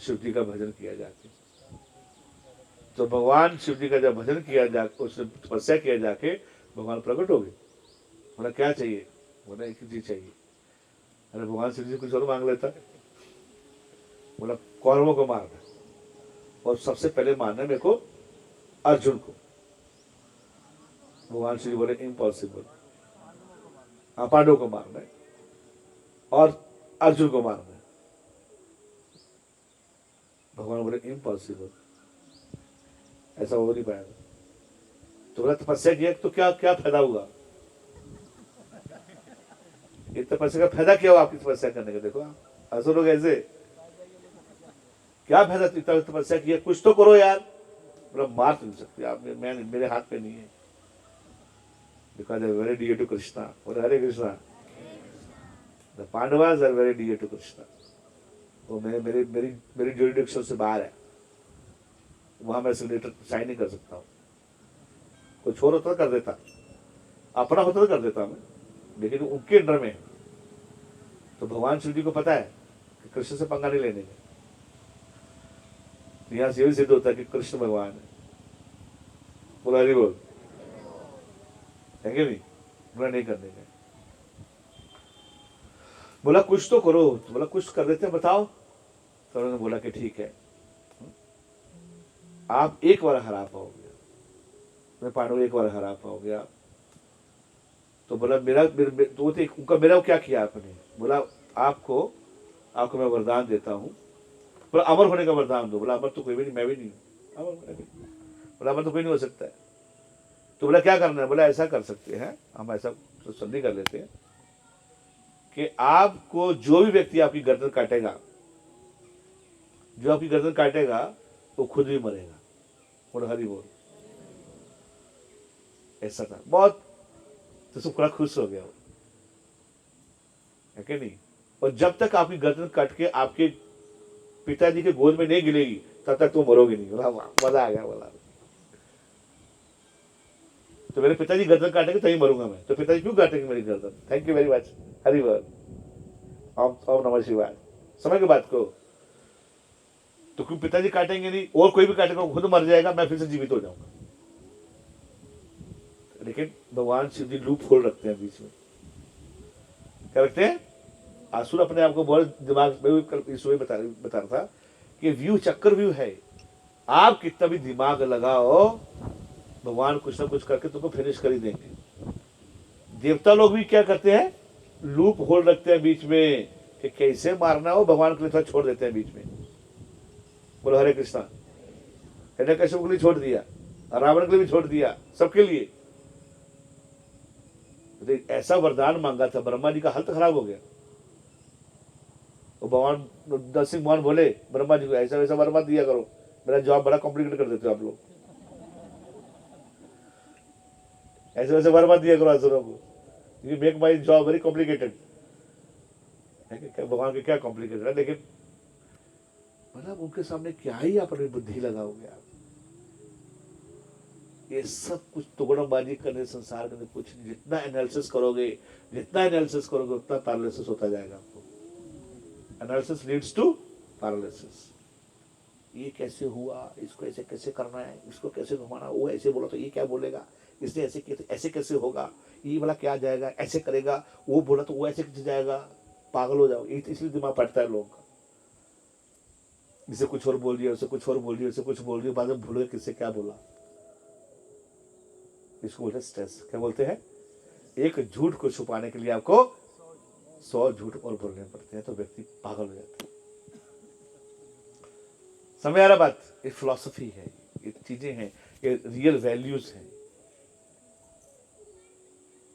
शिव जी का भजन किया जाके। तो भगवान शिव जी का जब भजन किया जा, उसने तपस्या किया जाके, भगवान प्रकट हो गए। बोला क्या चाहिए? बोला एक ही चीज चाहिए। अरे भगवान शिव जी कुछ और मांग लेता। बोला कौरवों को मारना, और सबसे पहले मारना मेरे को अर्जुन को। भगवान श्री बोले इम्पॉसिबल, पांडवों को मारना है और अर्जुन को मारना है। भगवान बोले इम्पॉसिबल, ऐसा हो नहीं पाएगा। तो बोला तपस्या किया तो क्या क्या फायदा हुआ? ये तपस्या का फायदा क्या हुआ आपकी तपस्या करने का? देखो आप ऐसे लोग ऐसे, क्या फायदा? इतना तपस्या किया, कुछ तो करो यार। बोला मार तो नहीं सकते आप, मैं मेरे हाथ पे नहीं है। Because I very dear to Krishna. और Hare Krishna, the Pandavas are very dear to Krishna. वो मेरे मेरी मेरी मेरी जुरिडिक्शन से बाहर है, वहां मैं सिग्नेचर साइन नहीं कर सकता हूँ। कुछ और होता तो कर देता, अपना होता तो कर देता मैं, लेकिन उनके अंडर में है। तो भगवान शिव जी को पता है कि कृष्ण से पंगा नहीं लेने का। यहां से यही सिद्ध होता है कि कृष्ण भगवान है। बोला हरि बोल, है कि नहीं? बोला नहीं करने का। बोला कुछ तो करो। तो बोला कुछ कर देते हैं, बताओ। तो उन्होंने बोला कि ठीक है, आप एक बार हरा पाओगे, मैं पांडव एक बार हरा पाओगे आप। तो बोला तो उनका मेरा क्या किया आपने? बोला आपको आपको मैं वरदान देता हूँ। बोला अमर होने का वरदान दो। बोला अमर तो कोई भी नहीं, मैं भी नहीं हूँ अमर। बोला अमर तो कोई नहीं हो सकता है। तो बोला क्या करना है? बोला ऐसा कर सकते हैं हम, ऐसा तो संधि कर लेते हैं कि आपको जो भी व्यक्ति आपकी गर्दन काटेगा, जो आपकी गर्दन काटेगा वो खुद भी मरेगा। बोला हरि बोल। ऐसा था बहुत, तो सब बड़ा खुश हो गया वो, है कि नहीं? और जब तक आपकी गर्दन कट के आपके पिताजी के गोद में नहीं गिरेगी तब तक तुम मरोगे नहीं। बोला मजा आ गया। बोला तो मेरे पिताजी गर्दन काटेंगे तभी मरूंगा मैं। तो पिताजी क्यों काटेंगे मेरी गर्दन? Thank you very much, Hari बोल, ओम नमः शिवाय। समझ के बात को? तो क्यों पिताजी काटेंगे नहीं, और कोई भी काटेगा खुद मर जाएगा, मैं फिर से जीवित हो जाऊंगा। लेकिन भगवान शिव जी लूप खोल रखते हैं बीच में। क्या रखते हैं? आसुर अपने आप को बहुत दिमाग में इस बता रहा था कि व्यू चक्कर व्यू है। आप कितना भी दिमाग लगाओ, भगवान कुछ ना कुछ करके तुमको फिनिश कर ही देंगे। देवता लोग भी क्या करते हैं? लूप होल रखते हैं बीच में कि कैसे मारना हो, भगवान के लिए थोड़ा छोड़ देते हैं बीच में। बोलो हरे कृष्णा। हिरण्यकश्यप के लिए छोड़ दिया, रावण के लिए भी छोड़ दिया, सबके लिए। तो ऐसा वरदान मांगा था, ब्रह्मा जी का हालत खराब हो गया। तो भगवान नरसिंह भगवान बोले ब्रह्मा जी को ऐसा वैसा वर मत दिया करो, मेरा जॉब बड़ा कॉम्प्लिकेट कर देते हो आप लोग। ऐसे वैसे वर मत दिया करो असुरों को, you make my job very complicated. भगवान के क्या कॉम्प्लिकेटेड है? लेकिन मतलब उनके सामने क्या ही अपनी बुद्धि लगाओगे आप? ये सब कुछ तोड़बाजी करने संसार के अंदर कुछ नहीं। जितना एनालिसिस करोगे, जितना एनालिसिस करोगे उतना पैरालिसिस होता जाएगा आपको। Analysis leads to paralysis. ये कैसे हुआ, इसको ऐसे कैसे करना है, इसको कैसे घुमाना, वो ऐसे बोला तो ये क्या बोलेगा, इसने ऐसे किया तो ऐसे कैसे होगा, ये वाला क्या जाएगा, ऐसे करेगा, वो बोला तो वो ऐसे कैसे जाएगा। पागल हो जाओ। इसलिए दिमाग फटता है लोगों का। इसे कुछ और बोल दिया, उसे कुछ और बोल दिया, उसे कुछ बोल दिया, बाद में भूल गए किससे क्या बोला। इसको बोलते हैं स्ट्रेस। क्या बोलते हैं? एक झूठ को छुपाने के लिए आपको 100 झूठ और बोलने पड़ते हैं, तो व्यक्ति पागल हो जाता है। समझ आ रहा बात? ये फिलॉसफी है, ये चीजें हैं, ये रियल वैल्यूज हैं।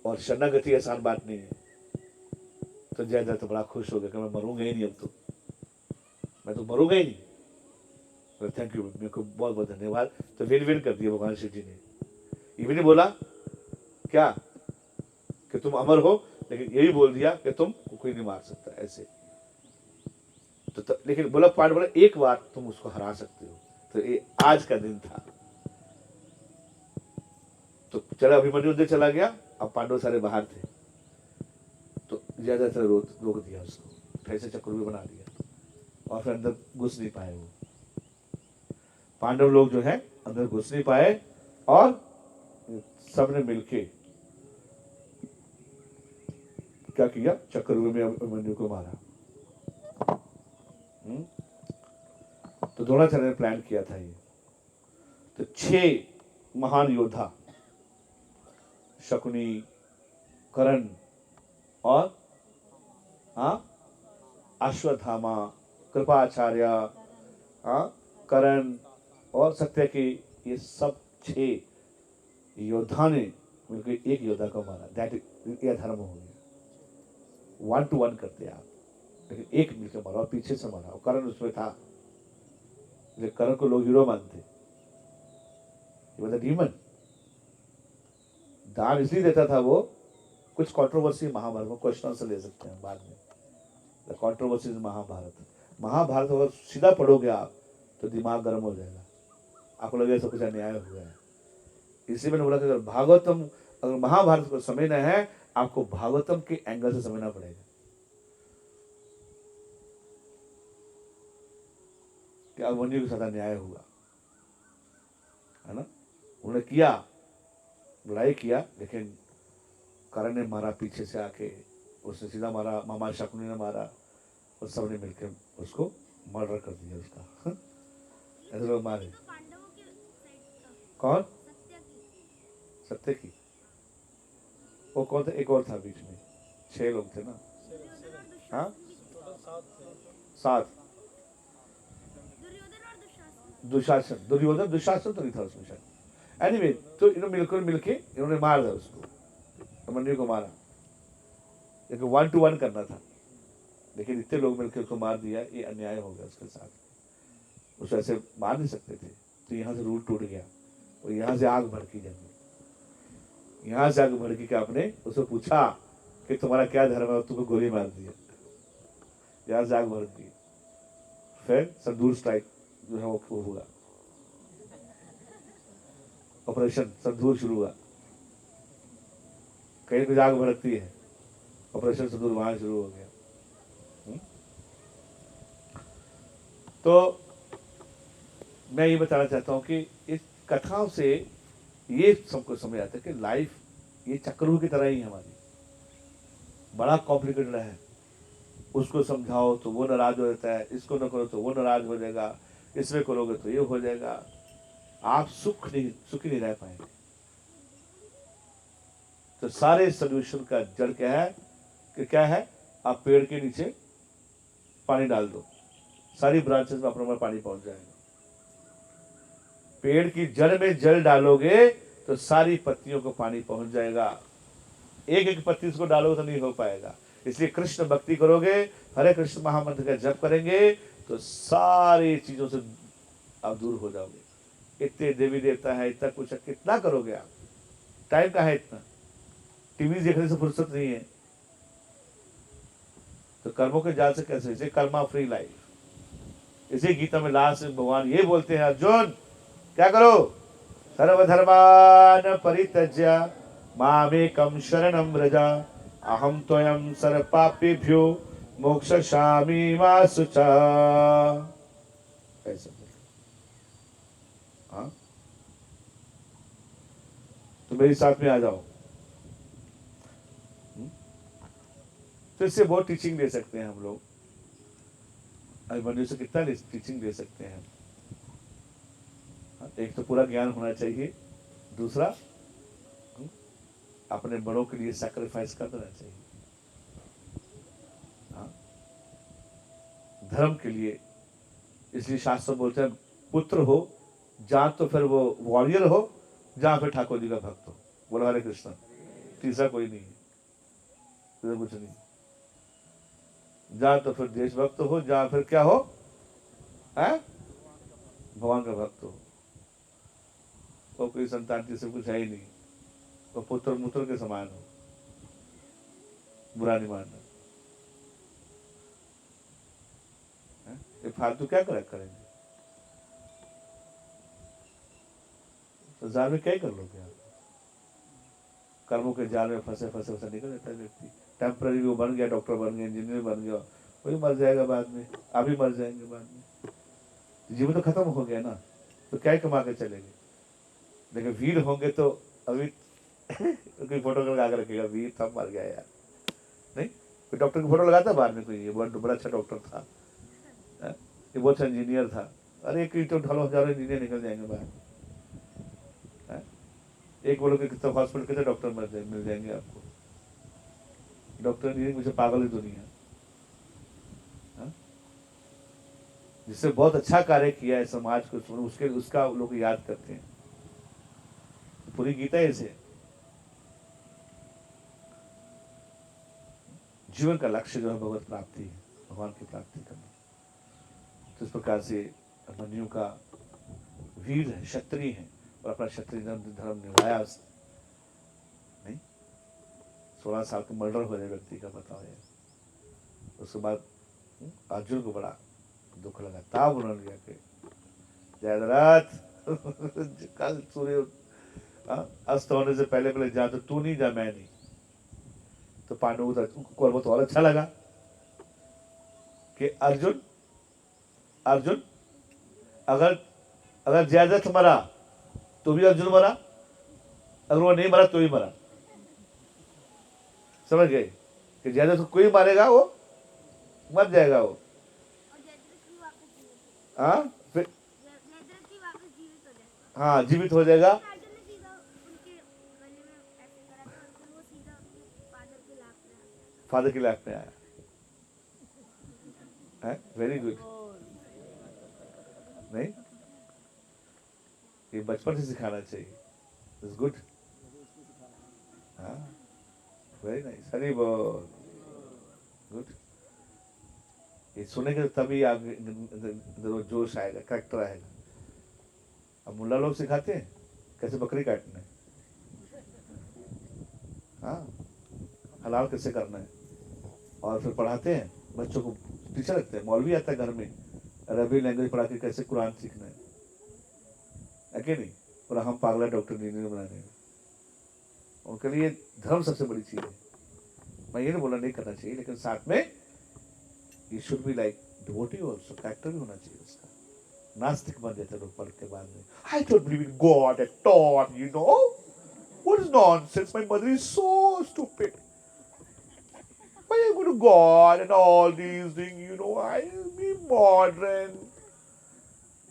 और शरणागति आसान बात नहीं है। तो जयदत्त तो बड़ा खुश हो गया कि मैं मरूंगा ही नहीं, अब तो मैं तो मरूंगा ही नहीं। थैंक यू, मेरे को बहुत बहुत धन्यवाद। तो विन विन कर दिया भगवान शिव जी ने। ये भी नहीं बोला क्या कि तुम अमर हो, लेकिन यही बोल दिया कि तुम कोई नहीं मार सकता ऐसे। तो लेकिन बोला पांडव बोला एक बार तुम उसको हरा सकते हो। तो ये आज का दिन था। तो चला अभिमन्यु अंदर चला गया, अब पांडव सारे बाहर थे। तो ज्यादातर रोक दिया उसको, ऐसे चक्र भी बना दिया, और फिर अंदर घुस नहीं पाए वो। पांडव लोग जो है अंदर घुस नहीं पाए और सबने मिलके क्या किया, चक्रव्यूह में अभिमन्यु को मारा। तो द्रोणाचार्य ने प्लान किया था ये। तो 6 महान योद्धा, शकुनी, कर्ण और अश्वत्थामा, कृपाचार्य, कर्ण और सत्यकी, ये सब 6 योद्धा ने मिलकर एक योद्धा को मारा। दैट यह धर्म हो गया। 1 to 1 करते आप, लेकिन एक मिलकर मारा और पीछे से मारा। और कर्ण उसमें था, लेकिन कर्ण को लोग हीरो मानते। डीमन दान इसलिए देता था वो, कुछ कंट्रोवर्सी महाभारत में, क्वेश्चन से ले सकते हैं बाद में। द कंट्रोवर्सी महाभारत अगर सीधा पढ़ोगे आप तो दिमाग गर्म हो जाएगा, आपको लगेगा सब कुछ अन्याय हुआ है। इसलिए मैंने बोला कि अगर महाभारत को समझना है, आपको भागवतम के एंगल से समझना पड़ेगा कि अभिमन्यु के साथ अन्याय हुआ है ना। उन्होंने किया, लड़ाई किया, लेकिन कर्ण ने मारा पीछे से आके, उसने सीधा मारा, मामा शकुनी ने मारा और सबने मिलकर उसको मर्डर कर दिया उसका। ऐसे लोग मारे। कौन? सत्यकी। वो कौन था? एक और था बीच में, 6 लोग थे ना। हाँ 7। दुशासन, दुर्योधन, दुशासन तो नहीं था उसमें शायद। एनीवे, तो इन्होंने मिलके इन्होंने मार दिया उसको, अभिमन्यु को मारा। लेकिन 1 to 1 करना था, लेकिन इतने लोग मिलकर उसको मार दिया, ये अन्याय हो गया उसके साथ। उसको ऐसे मार नहीं सकते थे, तो यहाँ से रूल टूट गया और यहाँ से आग भड़की जमी। यहाँ से आग भड़की के आपने उससे पूछा कि तुम्हारा क्या धर्म है, तुम्हें गोली मार दिया। यहाँ से आग भड़क गई। फिर संदूर स्ट्राइक जो है वो हुआ, ऑपरेशन संदूर शुरू हुआ। कहीं भी आग भड़कती है, ऑपरेशन संदूर वहां शुरू हो गया। तो मैं ये बताना चाहता हूं कि इस कथाओं से ये सबको समझ आता है कि लाइफ ये चक्रव्यूह की तरह ही है हमारी, बड़ा कॉम्प्लिकेटेड है। उसको समझाओ तो वो नाराज हो जाता है, इसको न करो तो वो नाराज हो जाएगा, इसमें करोगे तो ये हो जाएगा, आप सुखी नहीं रह पाएंगे। तो सारे सोल्यूशन का जड़ क्या है कि क्या है, आप पेड़ के नीचे पानी डाल दो, सारी ब्रांचेस में अपना पानी पहुंच जाएगा। पेड़ की जड़ में जल डालोगे तो सारी पत्तियों को पानी पहुंच जाएगा। एक एक पत्ती उसको डालोगे तो नहीं हो पाएगा। इसलिए कृष्ण भक्ति करोगे, हरे कृष्ण महामंत्र का जप करेंगे तो सारी चीजों से आप दूर हो जाओगे। इतने देवी देवता है, इतना कुछ है, कितना करोगे आप? टाइम का है इतना, टीवी देखने से फुर्सत नहीं है। तो कर्मों के जाल से कैसे, इसे कर्मा फ्री लाइफ। इसी गीता में लास्ट भगवान ये बोलते हैं, अर्जुन क्या करो, सर्वधर्मान परित्यज्य मामेकं शरणं व्रज अहम त्वयं सर्वपापेभ्यो मोक्षयिष्यामि मा शुचा। ऐसा हाँ, तो मेरे साथ में आ जाओ। तो इससे बहुत टीचिंग दे सकते हैं हम लोग। अभिमन्यु से कितना टीचिंग दे सकते हैं। एक तो पूरा ज्ञान होना चाहिए, दूसरा अपने बड़ों के लिए सैक्रिफाइस कर देना चाहिए, धर्म के लिए। इसलिए शास्त्र बोलते हैं, पुत्र हो जहां तो फिर वो वॉरियर हो, जहां फिर ठाकुर जी का भक्त हो। बोलो हरे कृष्ण। तीसरा कोई नहीं है, कुछ नहीं। जहां तो फिर देशभक्त हो, जहां फिर क्या हो, भगवान का भक्त हो। तो कोई संतान की सब कुछ है ही नहीं, तो पुत्र मूत्र के समान हो, बुरा नहीं मानना। ये फालतू क्या करेंगे? संसार में क्या ही कर लोगे आप? कर्मों के जाल में फंसे फंसे निकल जाता है व्यक्ति। टेम्पररी वो बन गया, डॉक्टर बन गया, इंजीनियर बन गया, वही मर जाएगा बाद में, आप भी मर जाएंगे बाद में। जीवन तो खत्म हो गया ना, तो क्या ही कमा के चलेंगे? लेकिन वीर होंगे तो अभी कोई फोटो लगा के रखेगा, वीर था मर गया यार, नहीं कोई डॉक्टर की फोटो लगाता बाद में, कोई ये बड़ा अच्छा डॉक्टर था, ये बहुत अच्छा इंजीनियर था, अरे एक तो ढालो हजारों इंजीनियर निकल जाएंगे बाहर, एक बोलो कि कितना हॉस्पिटल कितने डॉक्टर मिल जाएंगे आपको, डॉक्टर इंजीनियर मुझे पागल ही दुनिया, जिससे बहुत अच्छा कार्य किया है समाज को, उसके उसका लोग याद करते हैं, पूरी गीता ऐसे जीवन का लक्ष्य जो है भगवत प्राप्ति है, भगवान की प्राप्ति करना। तो इस प्रकार से अभिमन्यु का वीर है, क्षत्रिय है, और अपना क्षत्रिय धर्म निभाया उसने, नहीं 16 साल का मर्डर हो जाए व्यक्ति का, बताओ यार। उसके बाद अर्जुन को बड़ा दुख लगा, तब उन्होंने लिया कि जयद्रथ कल सूर्य अस्त होने से पहले पहले जा, तो तू नहीं जा, मैं नहीं। तो पांडवों को तो और अच्छा लगा कि अर्जुन अर्जुन अगर अगर जयद्रथ मरा तो भी अर्जुन मरा, अगर वो नहीं मरा तो भी मरा, समझ गए कि जयद्रथ कोई मारेगा वो मर जाएगा वो, हाँ फिर हाँ जीवित हो जाएगा। फादर की लाइफ में आया है, वेरी गुड, नहीं ये बचपन से सिखाना चाहिए, इट्स गुड, हाँ वेरी नाइस, हरी बोल, गुड। ये सुनेंगे तभी आप जोश आएगा, करेक्टर आएगा। अब मुल्ला लोग सिखाते हैं कैसे बकरी काटना है, हाँ हलाल कैसे करना है, और फिर पढ़ाते हैं बच्चों को, टीचर रखते हैं, मौलवी आता है घर में अरबी लैंग्वेज पढ़ा के कैसे कुरान सीखना है कि नहीं, और हम पागला डॉक्टर इंजीनियर बनाने हैं। उनके लिए धर्म सबसे बड़ी चीज है। मैं ये नहीं बोला नहीं करना चाहिए, लेकिन साथ में ये should be like devotee also, character भी होना चाहिए उसका। नास्तिक बन जाते लोग पढ़ के बाद में, I don't believe in God at all, you know what is nonsense, my mother is so stupid, why are you going to God and all these things, you know, I be modern.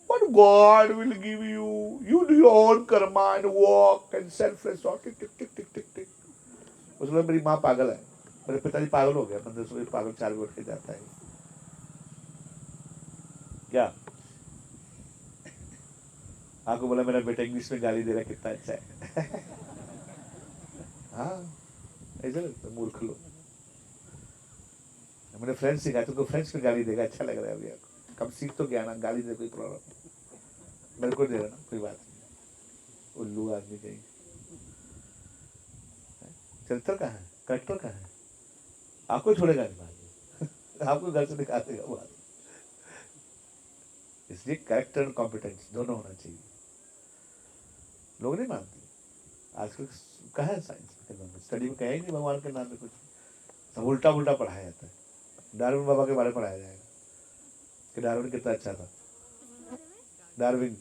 What God will give you? You do your own karma and walk and selfless talk. Tick, tick, tick, tick, tick, tick. उसमें मेरी माँ पागल है, मेरे पिताजी पागल हो गया, 15 से पागल 4 बजे उठ के जाता है क्या, आपको बोला मेरा बेटा इंग्लिश में गाली दे रहा कितना अच्छा है हाँ ऐसे लगता मूर्ख लोग। मैंने फ्रेंच सिखाया, तुमको फ्रेंच में गाली देगा, अच्छा लग रहा है अभी आपको, कम सीख तो गया ना, गाली दे कोई प्रॉब्लम, मेरे को दे रहा ना कोई बात नहीं, उल्लू आदमी कहीं। चरित्र कहाँ है, करेक्टर कहाँ है, आपको छोड़ेगा नहीं बाद में आपको घर से निकाल देगा बात। इसलिए करेक्टर एंड कॉम्पिटेंस दोनों होना चाहिए। लोग नहीं मानते आजकल, कहाँ है साइंस में, स्टडी में कहीं नहीं भगवान के नाम में कुछ, सब उल्टा उल्टा पढ़ाया जाता है। डार्विन बाबा के बारे में पढ़ाया जाएगा कि डार्विन कितना अच्छा था, डार्विन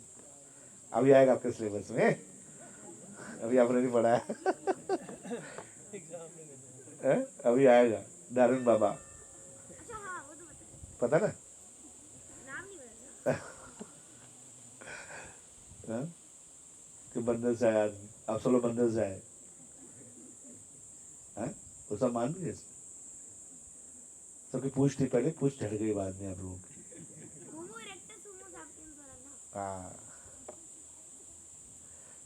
अभी आएगा आपके सिलेबस में, अभी आपने नहीं पढ़ा है अभी आएगा डार्विन बाबा, पता ना कि बंदर से आया आदमी, अब सोलो बंदर से आए, वो सब मान गए, सबकी पूछ थी पहले, पूछ झड़ गई बाद में आप लोगों की, हाँ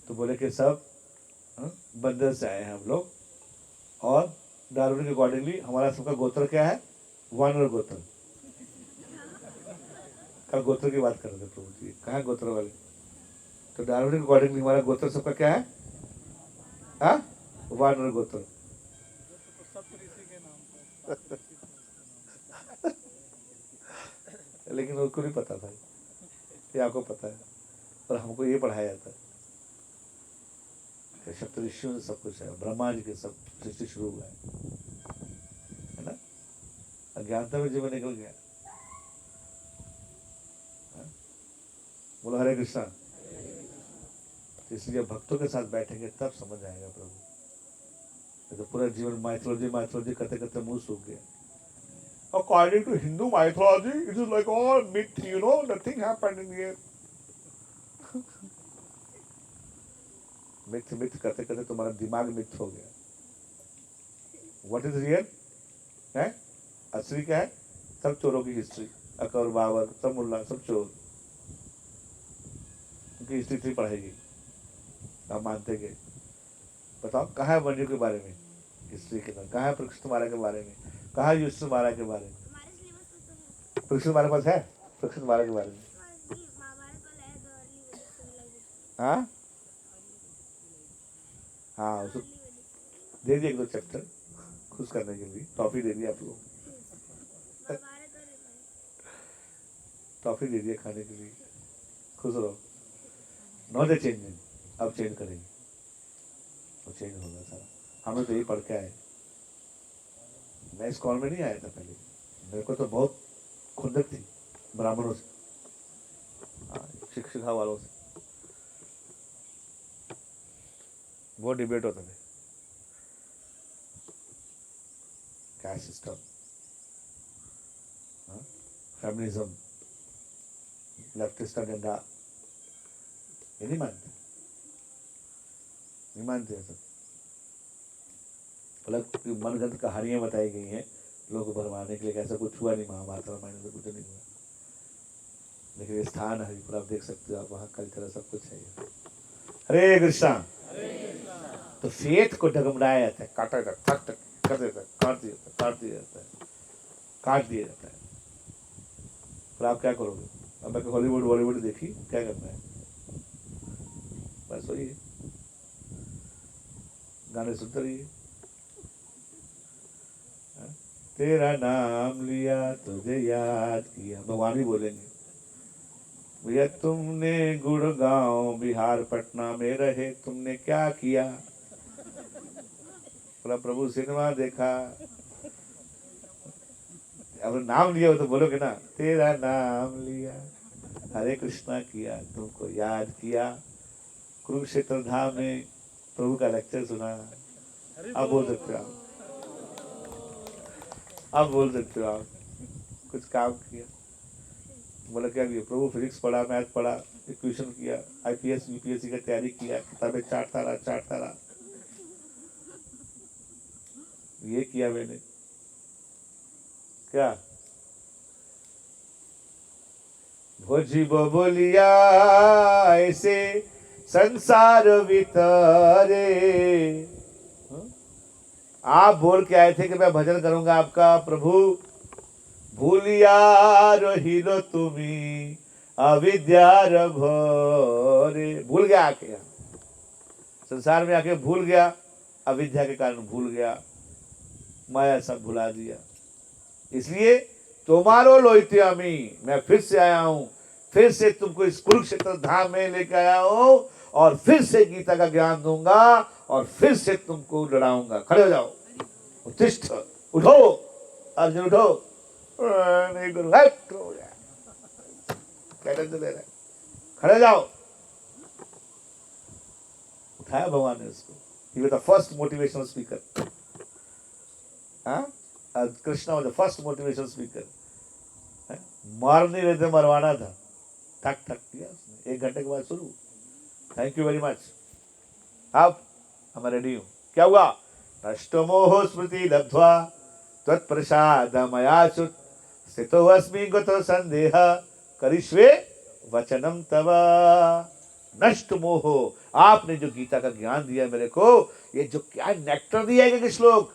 तो बोले कि सब बंदर से आए हैं हम लोग, और डार्विन के अकॉर्डिंगली हमारा सबका गोत्र क्या है, वानर गोत्र। कल गोत्र की बात कर रहे थे प्रभु जी, कहाँ गोत्र वाले, तो डार्विन के अकॉर्डिंगली हमारा गोत्र सबका क्या है, वानर गोत्र लेकिन उनको नहीं पता था, ये आपको पता है, और हमको ये पढ़ाया जाता है कि सप्तऋषियों से सब कुछ है, ब्रह्मा जी के सब सृष्टि शुरू हुआ है ना, अज्ञानता में जीवन निकल गया। बोलो हरे कृष्णा। इसलिए भक्तों के साथ बैठेंगे तब समझ आएगा प्रभु। तो पूरा जीवन माइथोलॉजी माइथोलॉजी करते करते मुंह सूख गया। According to Hindu mythology, it is like all myth, you know, nothing happened in here. Myth myth करते करते तुम्हारा दिमाग मिथ हो गया। व्हाट इज रियल है? असली क्या है? सब चोरों की हिस्ट्री, अकबर बाबर सब मुल्ला सब चोर, उनकी हिस्ट्री पढ़ाएगी, आप मानते गए। बताओ कहाँ है वन्य के बारे में हिस्ट्री के अंदर, कहाँ है परीक्षित महाराज के बारे में, कहाँ है युधिष्ठिर महाराज के बारे में? परीक्षित महाराज पास है परीक्षित महाराज के बारे में? हाँ हाँ, उसको दे दिए एक दो चैप्टर खुश करने के लिए, टॉफी दे दी आप लोग, टॉफी दे दिया खाने के लिए, खुश रहो। नो दे चेंजिंग, अब चेंज करेंगे, वो चेंज होगा सारा। हमें तो यही पढ़ के आए, मैं इस कॉल में नहीं आया था पहले, मेरे को तो बहुत खुंदक थी ब्राह्मणों से, शिक्षा वालों से, वो डिबेट होता था क्या सिस्टम, फेमिनिज्म, लेफ्टिस्ट एजेंडा, ये नहीं मानते, नहीं मानते सब। अलग मनगढ़ंत कहानियां बताई गई हैं लोग भरमाने के लिए, ऐसा कुछ हुआ नहीं, महाभारत रामायण में कुछ नहीं हुआ, लेकिन ये स्थान हरिपुर आप देख सकते हो, आप वहाँ कल्चर सब कुछ है। हरे कृष्णा। तो फेथ को डगमगाया जाता है, काटा जाता है, कर देता है, काट दिया जाता है, काट दिया जाता है, काट दिया जाता है। फिर आप क्या करोगे? अब मैं हॉलीवुड बॉलीवुड देखी, क्या करना है? बस वही है, गाने सुनते रहिए। तेरा नाम लिया तुझे याद किया, भगवान ही बोलेंगे, भैया तुमने गुड़गांव बिहार पटना में रहे तुमने क्या किया? बोला प्रभु सिनेमा देखा। अब नाम लिया हो तो बोलोगे ना, तेरा नाम लिया, हरे कृष्णा किया, तुमको याद किया, कुरुक्षेत्र धाम में प्रभु का लेक्चर सुना। अब बोल सकते हो आप, अब बोल सकते हो आप, कुछ काम किया। बोला क्या किया? प्रभु फिजिक्स पढ़ा, मैथ पढ़ा, इक्वेशन किया, आईपीएस यूपीएससी का तैयारी किया, किताबें चाटता रहा, ये किया मैंने। क्या भोजी बोलिया ऐसे संसार वितरे, आप बोल के आए थे कि मैं भजन करूंगा आपका, प्रभु भूलिया रहिलो तुम्ही अविद्यार भोरे, भूल गया आके, संसार में आके भूल गया, अविद्या के कारण भूल गया, माया सब भुला दिया। इसलिए तुम्हारो लोहित्यामी, मैं फिर से आया हूं, फिर से तुमको इस कुरुक्षेत्र धाम में लेके आया हूं, और फिर से गीता का ज्ञान दूंगा, और फिर से तुमको लड़ाऊंगा। खड़े हो जाओ, उत्तिष्ठ, उठो अर्जुन उठो। नहीं गुरु, क्या टेंशन ले रहे? खड़े जाओ। उठाया भगवान ने उसको, he was the first motivational speaker. Krishna was the first motivational speaker. मार नहीं रहे थे, मरवाना था, ठक ठक किया उसने, 1 घंटे के बाद शुरू। Thank you very much. अब मैं रेडी हूँ। क्या हुआ? नष्टमोह स्मृति लब्ध्वा त्वत्प्रसादमयाच्युत स्थितो अस्मि गतो संदेह करिष्वे वचनम तव। नष्ट मोह, आपने जो गीता का ज्ञान दिया मेरे को, ये जो क्या नेक्टर दिया है कि श्लोक,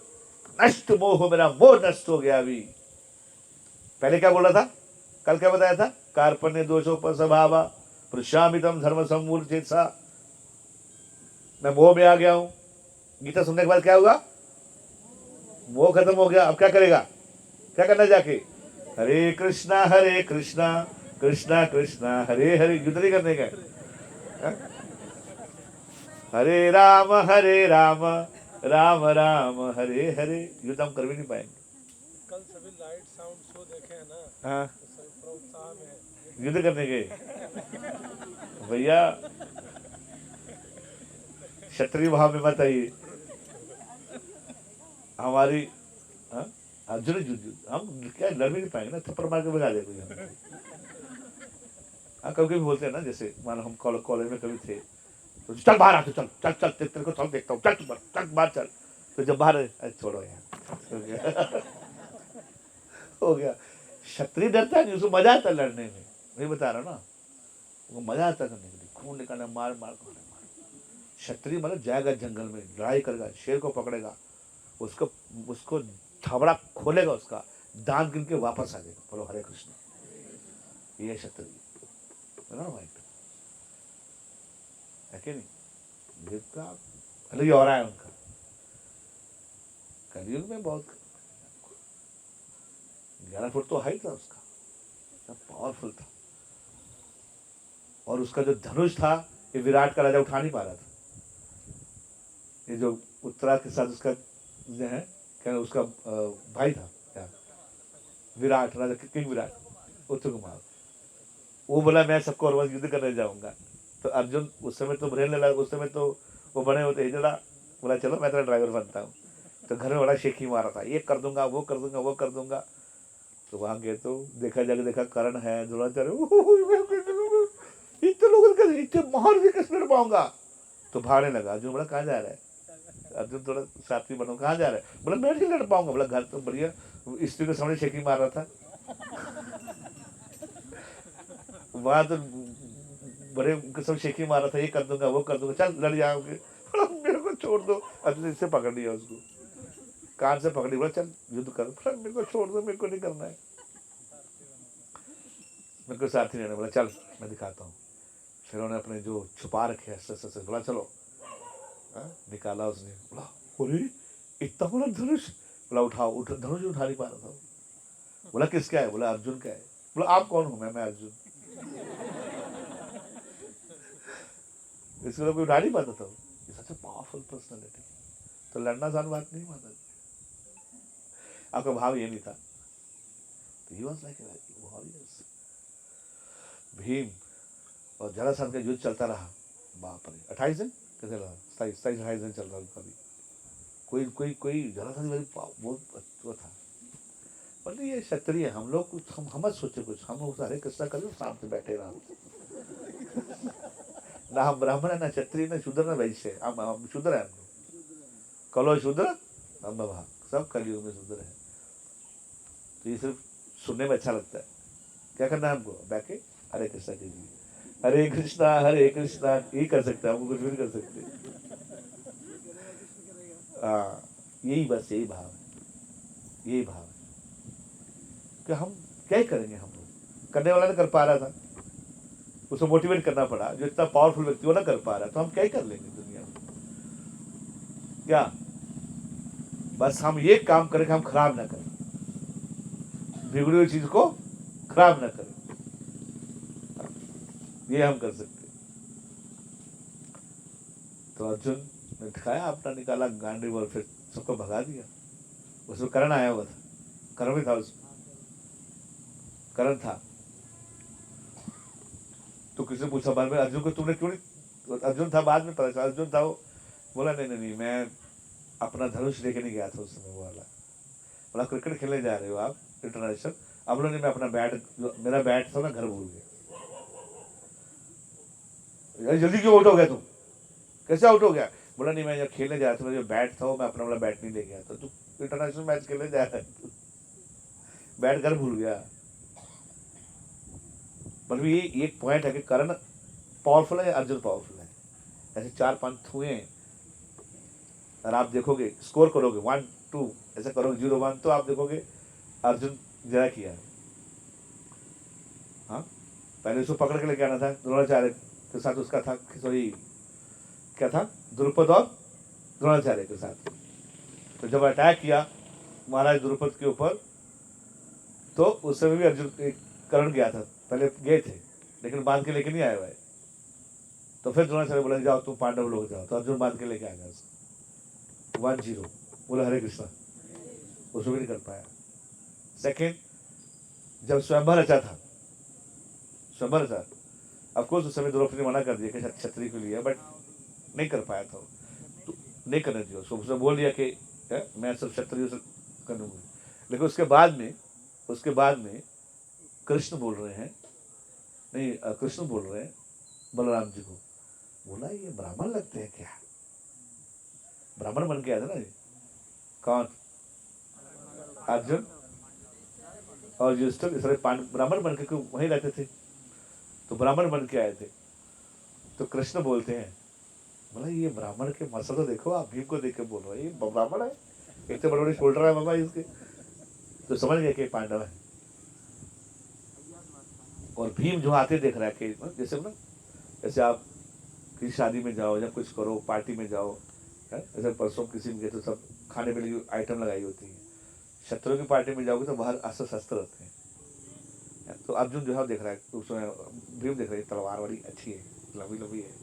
नष्ट मोह, मेरा मोह नष्ट हो गया। अभी पहले क्या बोला था? कल क्या बताया था? कार्पण्य दोषोपसभावा पृष्यामितम धर्म सम्मूर्छेत्सा, मैं मोह में आ गया हूं। गीता सुनने के बाद क्या हुआ? मोह खत्म हो गया। अब क्या करेगा? क्या करना जाके? हरे कृष्णा कृष्णा कृष्णा हरे हरे, युद्ध नहीं करने का। हरे राम राम राम हरे हरे, युद्ध हम कर भी नहीं पाएंगे। कल सभी लाइट साउंड शो देखे हैं ना? हाँ, तो उत्साह में युद्ध करने के भैया, क्षत्रिय भाव में मत आइए। हमारी हाँ? अर्जुन हम क्या लड़ भी नहीं पाएंगे ना, थप्पड़ मार के भगा दे कोई हमें। हाँ, कभी कभी बोलते हैं ना, जैसे मान हम कॉलेज में कभी थे तो चल बाहर आ, तो चल चल चल तेरे को चल देखता हूँ, चल चल बाहर चल। तो जब बाहर अरे छोड़ो यार, हो गया हो गया। क्षत्रिय डरता नहीं, उसको मजा आता लड़ने में, वही बता रहा ना, वो मजा आता करने के लिए, खून निकालना, मार मार मार। क्षत्रिय मतलब जाएगा जंगल में, लड़ाई करेगा, शेर को पकड़ेगा, उसको उसको थबड़ा खोलेगा, उसका दांत गिन के वापस आ जाएगा, बोलो हरे कृष्ण। ये क्षत्रिय है ना भाई, है कि नहीं? युग का अलग और है उनका। कलयुग में बहुत 11 फुट तो हाइट था उसका, सब पावरफुल था। और उसका जो धनुष था, ये विराट का राजा उठा नहीं पा रहा था। ये जो उत्तरा के साथ उसका जो है क्या, उसका भाई था क्या, विराट राजा, किंग विराट, उत्तर कुमार, वो बोला मैं सबको और युद्ध करने जाऊंगा। तो अर्जुन उस समय तो रहने लगा, उस समय तो वो बने होते हिजड़ा, बोला चलो मैं तेरा ड्राइवर बनता हूँ। तो घर में बड़ा शेखी मारा था, ये कर दूंगा, वो कर दूंगा, वो कर दूंगा। तो वहां गए तो देखा, जाके देखा कर्ण है, द्रोणाचार्य, इतने लोगों का इतने महान भी कैसे लड़ पाऊंगा। तो भागने लगा। अर्जुन बोला कहाँ जा रहा है? अर्जुन थोड़ा साथी बनो, कहाँ जा रहा है? बोला मैं नहीं लड़ पाऊंगा। बोला घर तो बढ़िया स्त्री के सामने शेखी मार रहा था। वहां तो बड़े सब शेखी मार रहा था, ये कर दूंगा, वो कर दूंगा, चल लड़ जाओगे। बोला मेरे को छोड़ दो। अर्जुन इससे पकड़ लिया उसको, कान से पकड़ी, बोला चल युद्ध कर। बोला मेरे को छोड़ दो, मेरे को नहीं करना है, मेरे को साथी नहीं। बोला चल मैं दिखाता हूँ। फिर उन्होंने अपने जो छुपा रखे है बोला चलो, निकाला उसने। बोला अरे इतना बड़ा धनुष। बोला उठाओ, धनुष उठा नहीं पा रहा था। बोला किसका है? बोला अर्जुन का है। बोला आप कौन हो? मैं अर्जुन। इसको कोई उठा नहीं पाता था। सच पावरफुल पर्सनालिटी। तो लड़ना आसान बात नहीं माता जी, आपका भाव ये नहीं था। तो he was like warriors. Bhim और जरासंध का युद्ध चलता रहा, बाप रे 28 दिन कैसे रहा, 27-28 दिन चल रहा उनका भी। कोई कोई कोई जरासंध बहुत वो था। पर ये क्षत्रिय, हम लोग कुछ हम मत सोचे कुछ, हम लोग हरे कृष्णा कर सामने बैठे रहा। ना हम ब्राह्मण है, ना क्षत्रिय, ना शूद्र, ना वैश्य, हम शूद्र है। हम लोग कलो शूद्र हम भाग, सब कलयुग में शूद्र है। तो ये सिर्फ सुनने में अच्छा लगता है। क्या करना है हमको? बैठे हरे कृष्णा कीजिए, हरे कृष्णा, यही कर सकते हैं, हमको कुछ भी नहीं कर सकते। हाँ, यही बस यही भाव है, यही भाव है कि हम क्या ही करेंगे। हम लोग करने वाला ना कर पा रहा था, उसको मोटिवेट करना पड़ा। जो इतना पावरफुल व्यक्ति वो ना कर पा रहा, तो हम क्या ही कर लेंगे दुनिया में? क्या बस हम ये काम करें कि हम खराब ना करें, बिगड़ी हुई चीज को खराब ना करें, ये हम कर सकते। तो अर्जुन ने दिखाया, अपना निकाला गांडी और फिर सबको भगा दिया। उसमें कर्ण आया हुआ था, कर्ण भी था उसमें, कर्ण था। तो किसी ने पूछा बाद में अर्जुन को तुमने क्यों नहीं, अर्जुन था बाद में पता चला अर्जुन था वो। बोला नहीं, मैं अपना धनुष लेके नहीं गया था उस समय। वो वाला बोला क्रिकेट खेलने जा रहे हो आप इंटरनेशनल, अब लोग मैं अपना बैट, मेरा बैट था ना घर भूल गया। यार जल्दी क्यों आउट हो गया तुम, कैसे आउट हो गया? बोला नहीं मैं जब खेलने जा रहा था, मेरा जो बैट था वो मैं अपना वाला बैट नहीं ले गया था। तू इंटरनेशनल मैच खेलने जा रहा है, बैट घर भूल गया। पर भी ये एक पॉइंट है कि कर्ण पावरफुल है, अर्जुन पावरफुल है। ऐसे 4-5 हुए हैं, और आप देखोगे स्कोर करोगे 1-2 ऐसा करोगे 0-1, तो आप देखोगे अर्जुन जरा किया है। हाँ, पहले उसको पकड़ के लेके आना था, द्रोणाचार्य के साथ उसका था, सॉरी क्या था, द्रुपद और द्रोणाचार्य के साथ। तो जब अटैक किया महाराज द्रुपद के ऊपर, तो उस समय भी अर्जुन कर्ण गया था, पहले गए थे लेकिन बांध के लेके नहीं आए हुए। तो फिर द्रोणाचार्य बोला जाओ तुम पांडव लोग जाओ, तो अर्जुन बांध के लेके आ गया उसको 1-0। बोला हरे कृष्णा, उसको भी नहीं कर पाया। सेकेंड, जब स्वयंवर रचा था, स्वयंवर रचा, ऑफकोर्स उस समय द्रौपदी ने मना कर दिया कि क्षत्रिय के लिए, बट नहीं कर पाया था। नहीं करने दिया उसने बोल दिया कि मैं सब क्षत्रियों से कर लूँगी। लेकिन उसके बाद में कृष्ण बोल रहे हैं, नहीं कृष्ण बोल रहे हैं बलराम जी को, बोला ये ब्राह्मण लगते हैं क्या? ब्राह्मण बन के आया था ना ये। कौन? अर्जुन और युधिष्ठिर, इस सारे ब्राह्मण बन के वहीं रहते थे, तो ब्राह्मण बन के आए थे। तो कृष्ण बोलते हैं, बोला ये ब्राह्मण के मसल तो देखो, आप भीम को देख के बोल रहे हो ये ब्राह्मण है, इतने बड़े बड़े शोल्डर है बाबा इसके। तो समझ गए कि पांडव है। और भीम जो आते देख रहा है कि जैसे ना, जैसे आप किसी शादी में जाओ या कुछ करो, पार्टी में जाओ, जैसे परसों किसी में गए तो सब खाने पीने की आइटम लगाई होती है। शत्रुओं की पार्टी में जाओगे तो बाहर अस्त्र शस्त्र रहते हैं। तो अर्जुन जो है देख रहा है, उसमें भीम देख रहा है तलवार बड़ी अच्छी है, लंबी लंबी है,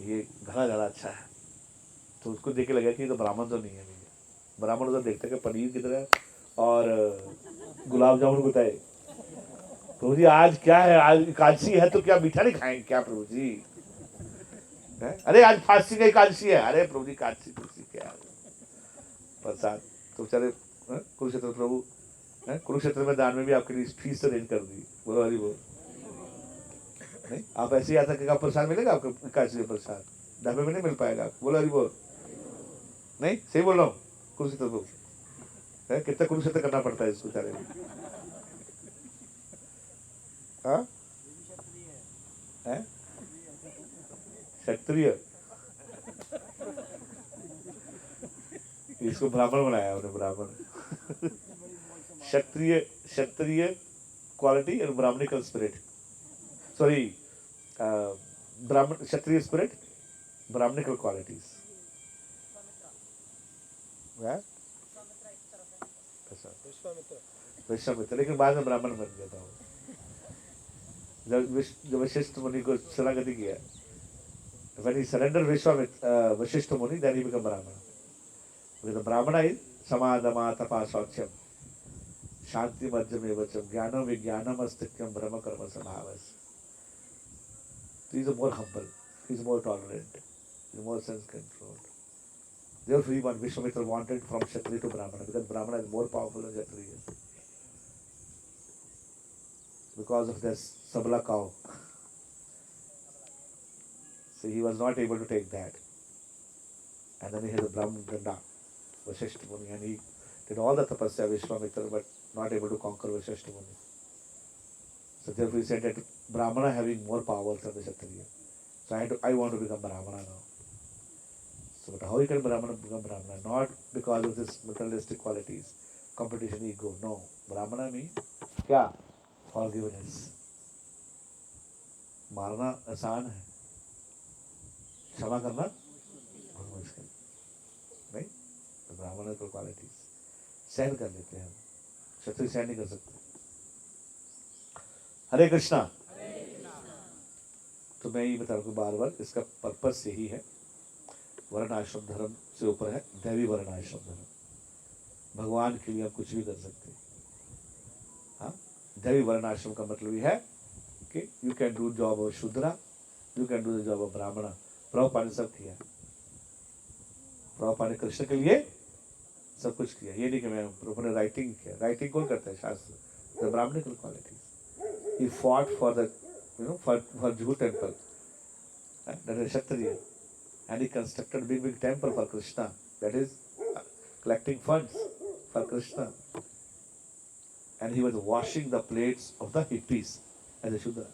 ये घड़ा ज़्यादा अच्छा है। तो उसको देख के लगा कि ये तो ब्राह्मण तो नहीं है भैया। ब्राह्मण उधर देखते कि पनीर की तरह और गुलाब जामुन बताए, प्रभु जी आज क्या है, आज एकादशी है तो क्या मीठा नहीं खाएंगे क्या प्रभु जी? अरे आज फास्टिंग का एकादशी है, अरे प्रभु जी एकादशी क्या है प्रसाद। तो चले कुरुक्षेत्र प्रभु, कुरुक्षेत्र में दान में भी आपके लिए फीस अरेंज कर दी। बोलो हरी बोल। नहीं आप ऐसे ही आता कि प्रसाद मिलेगा आपको, एकादशी का प्रसाद ढाबे में नहीं मिल पाएगा। बोलो हरी बोल। नहीं सही बोल रहा हूँ? कुरुक्षेत्र प्रभु कितना कुरुक्षेत्र करना पड़ता है इसको बेचारे में। हाँ क्षत्रिय, इसको ब्राह्मण बनाया उन्हें, ब्राह्मण। क्षत्रिय, क्षत्रिय क्वालिटी और ब्राह्मणिकल स्पिरिट, सॉरी ब्राह्मण क्षत्रिय स्पिरिट, ब्राह्मणिकल क्वालिटीज। विश्वामित्र, लेकिन बाद में ब्राह्मण बन गया था वो। जब वशिष्ठ मुनि को शरणागति किया, when he surrendered Vashishta Muni, then he became Brahmana. Because the Brahmana is samadama tapa sauchyam shanti madhyame vacham jnanam vijnanam astityam brahma karma samhavas. So he is more humble, he is more tolerant, he is more sense-controlled. Therefore, Vishwamitra wanted from Kshatriya to Brahmana, because Brahmana is more powerful than Kshatriya. Because of this Sabla cow. So he was not able to take that. And then he had the Brahman Ganda, Vashishta Muni, and he did all the tapasya Vishwamitra, but not able to conquer Vashishta Muni. So therefore he said that Brahmana having more power than the Kshatriya. So I want to become Brahmana now. So but how you can become Brahmana? Not because of this materialistic qualities, competition, ego. No. Brahmana means क्या? Forgiveness. मारना आसान है, क्षमा करना बहुत मुश्किल। नहीं तो ब्राह्मण को क्वालिटीज सहन कर लेते हैं, क्षत्रिय सहन नहीं कर सकते। हरे कृष्णा। तो मैं ये बता रहा हूँ बार बार, इसका पर्पस यही है, वर्ण आश्रम धर्म से ऊपर है दैवी वर्ण आश्रम धर्म। भगवान के लिए हम कुछ भी कर सकते हैं। हाँ, दैवी वर्ण आश्रम का मतलब यह है कि you can do job of Shudra, you can do the job of Brahmana. Prabhupada ने सब किया, प्रभुपाद ने कृष्ण के लिए सब कुछ किया। ये नहीं कि मैं प्रभु ने राइटिंग किया, राइटिंग कौन करता है? शास्त्र। The brahminical qualities. He fought for the for Juhu temple, that is Kshatriya, and he constructed big temple for Krishna, that is collecting funds for Krishna, and he was washing the plates of the hippies as a Shudra.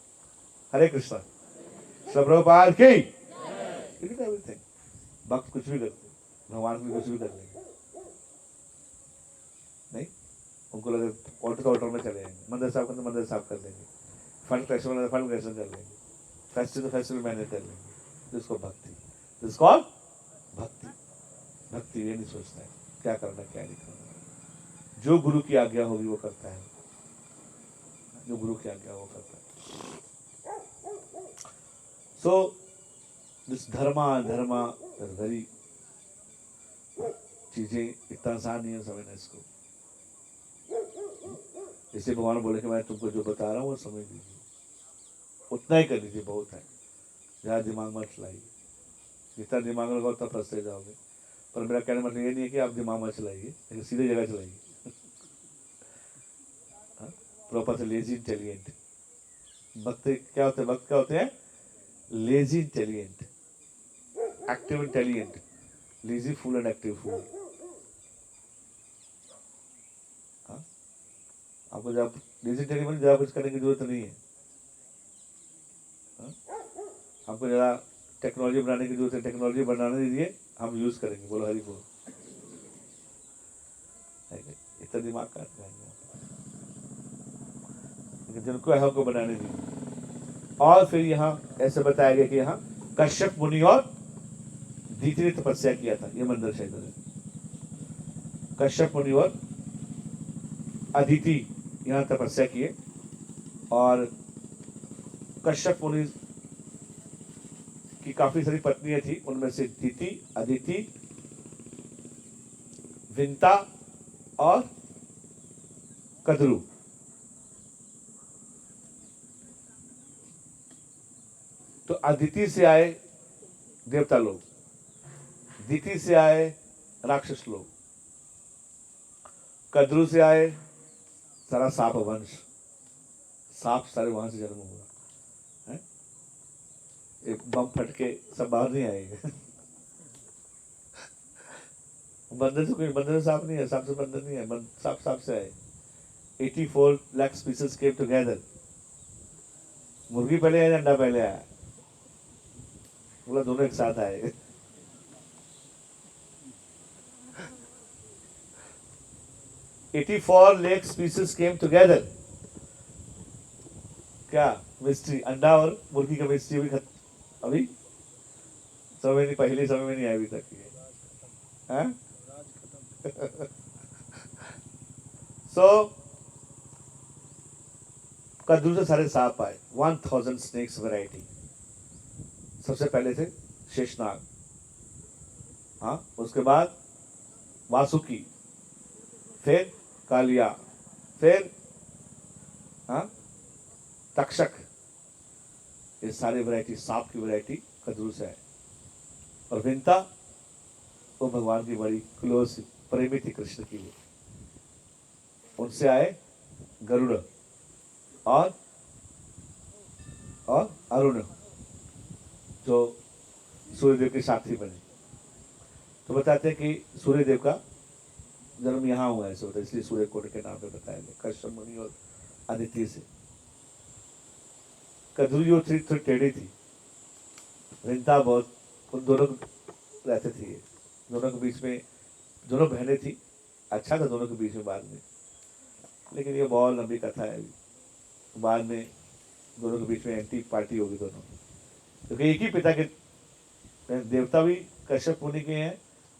Hare Krishna. Srila Prabhupada ki, he did everything. भक्त कुछ भी करते, भगवान के लिए कुछ भी कर लेंगे। नहीं, उनको लगे ऑल्टर में चले जाएंगे, मंदिर साफ करते मंदिर साफ कर देंगे, फंड कलेक्शन कर लेंगे, फेस्टिवल मैनेज कर लेंगे। जिसको भक्ति, जिसको भक्ति, भक्ति ये नहीं सोचता है क्या करना क्या नहीं करना। जो गुरु की आज्ञा होगी वो करता है, जो गुरु की आज्ञा वो करता है। सो दिस धर्मा वेरी, चीजें इतना आसान नहीं है समझना इसको। जैसे भगवान बोले कि मैं तुमको जो बता रहा हूँ वो समझ लीजिए, उतना ही कर लीजिए, बहुत है। ज़्यादा दिमाग मत लाइए, जितना दिमाग लगाओ उतना फंसते जाओगे। पर मेरा कहने का मतलब ये नहीं है कि आप दिमाग मत चलाइए, लेकिन सीधे जगह चलाइए। प्रॉपर से लेजी इंटेलिजेंट वक्त क्या होते हैं? वक्त क्या होते हैं? Lazy intelligent, active intelligent, lazy fool and active fool. आपको जब लेजी इंटेलिजेंट ज़्यादा कुछ करने की जरूरत नहीं है। आपको ज़्यादा टेक्नोलॉजी बनाने की जरूरत है, टेक्नोलॉजी बनाने दीजिए, हम यूज़ करेंगे। बोलो हरी बोल। इतना दिमाग काट जाएंगे, लेकिन जिनको है उनको बनाने दीजिए। और फिर यहाँ ऐसे बताया गया कि यहाँ कश्यप मुनि और दीति ने तपस्या किया था। ये मंदिर शायद है। कश्यप मुनि और अदिति यहाँ तपस्या किए, और कश्यप मुनि की काफी सारी पत्नियां थी, उनमें से दीति, अदिति, विंता और कद्रू। तो अदिति से आए देवता लोग, दीति से आए राक्षस लोग, कद्रू से आए सारा सांप वंश, सांप सारे वहां से जन्म हुआ है। एक बम फटके सब बाहर नहीं आएंगे। बंदर से कोई, बंदर से सांप नहीं है, सांप से बंदर नहीं है, सांप सांप से आए। 84 लाख स्पीसीज केम टुगेदर। मुर्गी पहले आया, अंडा पहले आया? बोला दोनों एक साथ आए। $84 lakh species came together। क्या मिस्ट्री? अंडा और मुर्गी का मिस्ट्री अभी अभी समय नहीं, पहले समय में नहीं आया अभी तक ये। सो कद्रू से सारे सांप आए, 1000 स्नेक्स वैरायटी। सबसे पहले थे शेषनाग, हाँ, उसके बाद वासुकी, फिर कालिया, फिर हाँ तक्षक। ये सारे वैरायटी, सांप की वैरायटी कद्रू से है। और विंता वो भगवान की बड़ी क्लोज प्रेमी थी कृष्ण की, उनसे आए गरुड़ और अरुण, जो सूर्यदेव के साथी बने। तो बताते हैं कि सूर्यदेव का जन्म यहाँ हुआ है, ऐसे होता है, इसलिए सूर्य कोट के नाम पे बताया गया, कश्यप मुनि और अदिति से। कद्रू जो थी थोड़ी टेढ़ी थी, विंता बहुत, उन दोनों रहते थे, दोनों के बीच में, दोनों बहनें थी, अच्छा था दोनों के बीच में बाद में, लेकिन ये बहुत लंबी कथा है। बाद में दोनों के बीच में एंटी पार्टी होगी दोनों, क्योंकि एक ही पिता के देवता भी कश्यप मुनि के हैं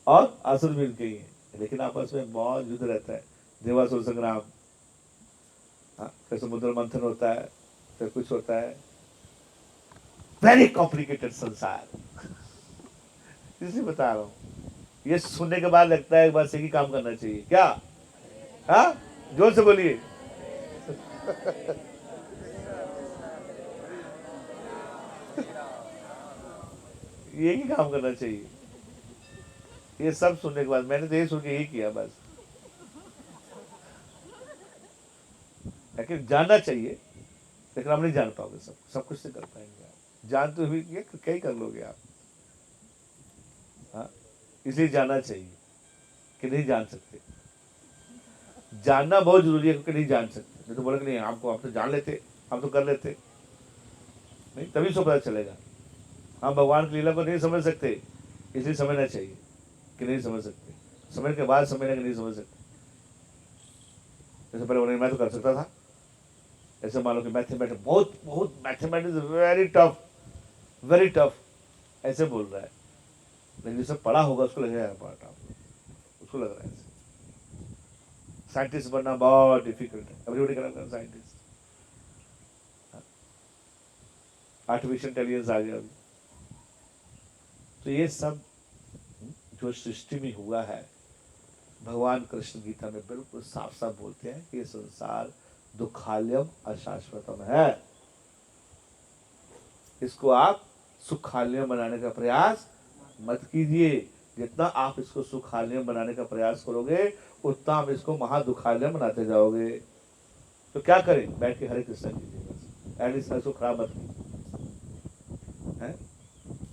और असुर भी उनके ही हैं, लेकिन आपस में बहुत युद्ध रहता है, देवासुर संग्राम, फिर समुद्र मंथन होता है, फिर कुछ होता है, वेरी कॉम्प्लिकेटेड संसार। इसलिए बता रहा हूँ, ये सुनने के बाद लगता है बस एक ही काम करना चाहिए, क्या? हाँ, जोर से बोलिए। ये ही काम करना चाहिए। ये सब सुनने के बाद मैंने तो ये सुन के यही किया बस। लेकिन जानना चाहिए, लेकिन आप नहीं जान पाओगे, सब कुछ नहीं कर पाएंगे आप। जानते हुए क्या ही कर लोगे आप? हाँ, इसलिए जानना चाहिए कि नहीं जान सकते। जानना बहुत जरूरी है, क्योंकि नहीं जान सकते। नहीं तो बोले कि नहीं आपको, आप तो जान लेते, हम तो कर लेते, नहीं तभी तो पता चलेगा। हम भगवान की लीला को नहीं समझ सकते, इसलिए समझना चाहिए कि नहीं समझ सकते, समझ के बाद समझना कि नहीं समझ सकते। जैसे पहले बोले मैं तो कर सकता था, ऐसे मान लो कि मैथमेटिक्स बहुत बहुत, मैथमेटिक्स वेरी टफ, ऐसे बोल रहा है, लेकिन जिसने पढ़ा होगा उसको लगेगा बड़ा टफ, उसको लग रहा है ऐसे। साइंटिस्ट बनना बहुत डिफिकल्ट है, everybody can scientist. Artificial intelligence आ गया अभी। तो ये सब जो सृष्टि में हुआ है, भगवान कृष्ण गीता में बिल्कुल साफ साफ बोलते हैं कि ये संसार दुखालयम अशाश्वतम है। इसको आप सुखालयम बनाने का प्रयास मत कीजिए, जितना आप इसको सुखालय बनाने का प्रयास करोगे उतना आप इसको महादुखालय बनाते जाओगे। तो क्या करें, बैठ के हरे कृष्णा कीजिए बस, एटलीस्ट इसको खराब मत कीजिए।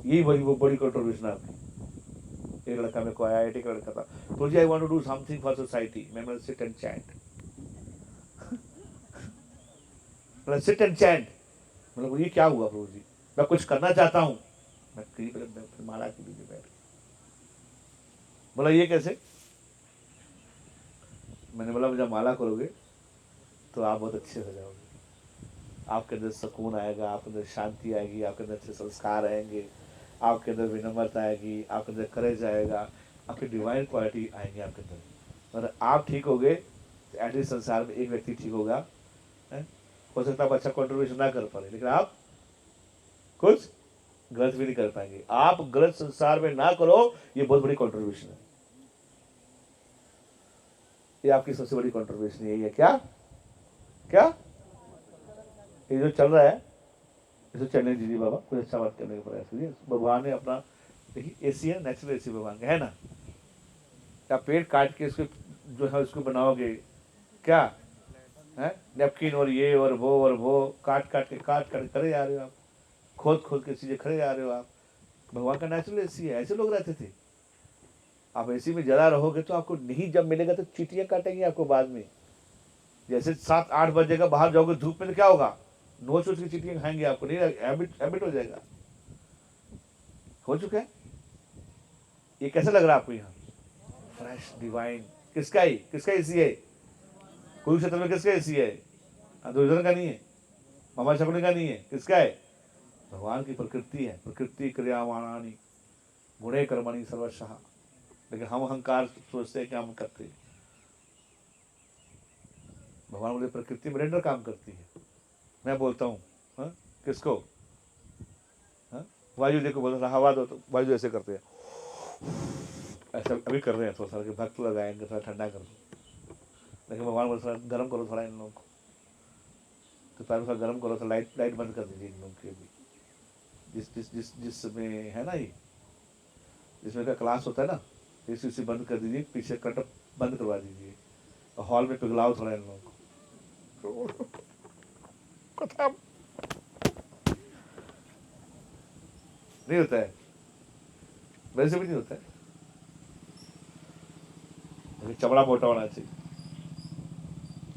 यही बड़ी वो बड़ी कंट्रीब्यूशन आपकी। एक लड़का मेरे को आया, IIT का लड़का था, तो जी I want to do something for society. मैं सिट एंड चैंट, मतलब सिट एंड चैंट, मतलब ये क्या हुआ प्रभु जी, मैं कुछ करना चाहता हूँ, मैं फिर माला के लीजिए बैठ। बोला ये कैसे? मैंने बोला जब माला करोगे तो आप बहुत अच्छे हो जाओगे, आपके अंदर सुकून आएगा, आपके अंदर शांति आएगी, आपके अंदर अच्छे संस्कार आएंगे, आपके अंदर विनम्रता आएगी, आपके अंदर करेज आएगा, आपकी डिवाइन क्वालिटी आएंगे आपके अंदर। और आप ठीक हो गए तो एटलीस्ट संसार में एक व्यक्ति ठीक होगा। हो सकता है आप अच्छा कॉन्ट्रीब्यूशन ना कर पाए, लेकिन आप कुछ गलत भी नहीं कर पाएंगे। आप गलत संसार में ना करो, ये बहुत बड़ी कॉन्ट्रीब्यूशन है। ये आपकी सबसे बड़ी कॉन्ट्रीब्यूशन यही है। क्या क्या ये जो चल रहा है इसे चलने दीजिए बाबा, कुछ अच्छा बात करने का प्रयास करिए। भगवान ने अपना, देखिए AC है, नेचुरल AC भगवान का है ना, आप पेड़ काट के इसको जो है उसको बनाओगे क्या है, नेपकिन और ये और वो काट काट के करे जा रहे हो आप, खोद के चीजें खड़े जा रहे हो आप। भगवान का नेचुरल AC है, ऐसे लोग रहते थे। आप AC में ज्यादा रहोगे तो आपको नहीं जब मिलेगा तो चीटियां काटेंगे आपको बाद में। जैसे 7-8 बजे का बाहर जाओगे धूप में तो क्या होगा, नोच नोच की चीटियां खाएंगे, आपको नहीं, हैबिट हो जाएगा। हो चुका है। ये कैसा लग रहा है आपको यहाँ? Fresh divine. किसका AC है? कुरुक्षेत्र में किसका AC है? दुर्योधन का नहीं है, मामा शकुनी का नहीं है, किसका है? भगवान की प्रकृति है। प्रकृति क्रियावाणी गुणे कर्मणि सर्वशः। लेकिन हम अहंकार सोचते हैं कि हम करते हैं। भगवान बोले प्रकृति में काम करती है। मैं बोलता हूँ किसको? वायु देखो, बोलता था हवा दो, तो वायु ऐसे करते हैं, ऐसा अभी कर रहे हैं। थोड़ा सा भक्त लगाएंगे, थोड़ा ठंडा कर दो। लेकिन भगवान बोले थोड़ा गर्म करो थोड़ा इन लोगों को, तो पैर थोड़ा गर्म करो, तो लाइट बंद कर दीजिए इन लोगों की भी। जिसमें है ना, ये जिसमें का क्लास होता है ना, इसी बंद कर दीजिए, पीछे कट बंद करवा दीजिए, और हॉल में पिघलाओ थोड़ा इन लोगों को। कथा नहीं होता है, वैसे भी नहीं होता है। लेकिन चमड़ा मोटा होना चाहिए।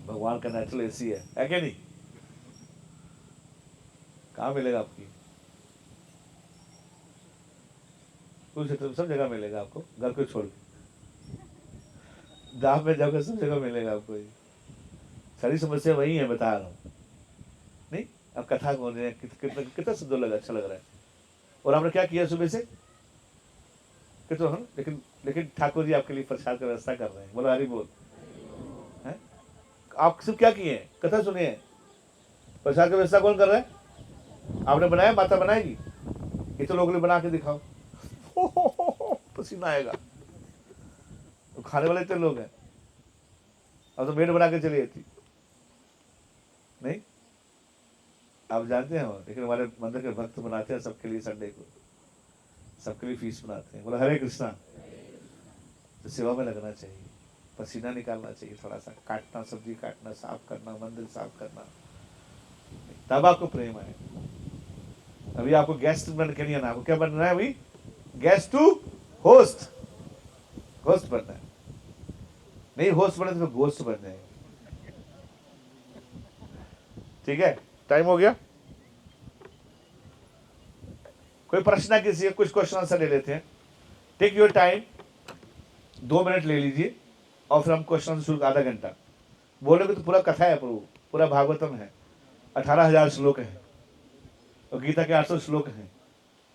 भगवान का नेचुरल AC है क्या नहीं? कहाँ मिलेगा आपकी? कुछ तो सब जगह मिलेगा आपको, घर को छोड़ के दाम में जाकर सब जगह मिलेगा आपको। ये सारी समस्या वही है, बता रहा हूँ। नहीं, अब कथा बोल रहे हैं, कितना सुंदर लगा, अच्छा लग रहा है। और आपने क्या किया सुबह से? कितना हम, लेकिन ठाकुर जी आपके लिए प्रसाद का व्यवस्था कर रहे हैं। बोलो हरि बोल। है आप सिर्फ क्या किए हैं? कथा सुनिए। प्रसाद का व्यवस्था कौन कर रहा है? आपने बनाया? माता बनाएगी? ये तो लोगों ने बना के दिखाओ। पसीना आएगा। तो खाने वाले इतने लोग हैं, अब तो मेड बना के चली जाती नहीं। आप जानते हैं, लेकिन हमारे मंदिर के भक्त बनाते हैं सबके लिए, संडे को सबके लिए फीस बनाते हैं। बोला हरे कृष्णा। तो सेवा में लगना चाहिए, पसीना निकालना चाहिए, थोड़ा सा काटना, सब्जी काटना, साफ करना, मंदिर साफ करना, तब आपको प्रेम आए। अभी आपको गेस्ट बन के नहीं आना, आपको क्या बनना है? अभी गेस्ट टू होस्ट, होस्ट बनना है। नहीं होस्ट बने तो गोस्ट बन जाएंगे। ठीक है, टाइम हो गया। कोई प्रश्न है किसी? कुछ क्वेश्चन आंसर ले लेते हैं। टेक योर टाइम, 2 मिनट ले लीजिए, और फिर हम क्वेश्चन शुरू। आधा घंटा बोलोगे तो पूरा कथा है प्रभु, पूरा भागवतम है, 18,000 श्लोक है, और गीता के 800 श्लोक हैं।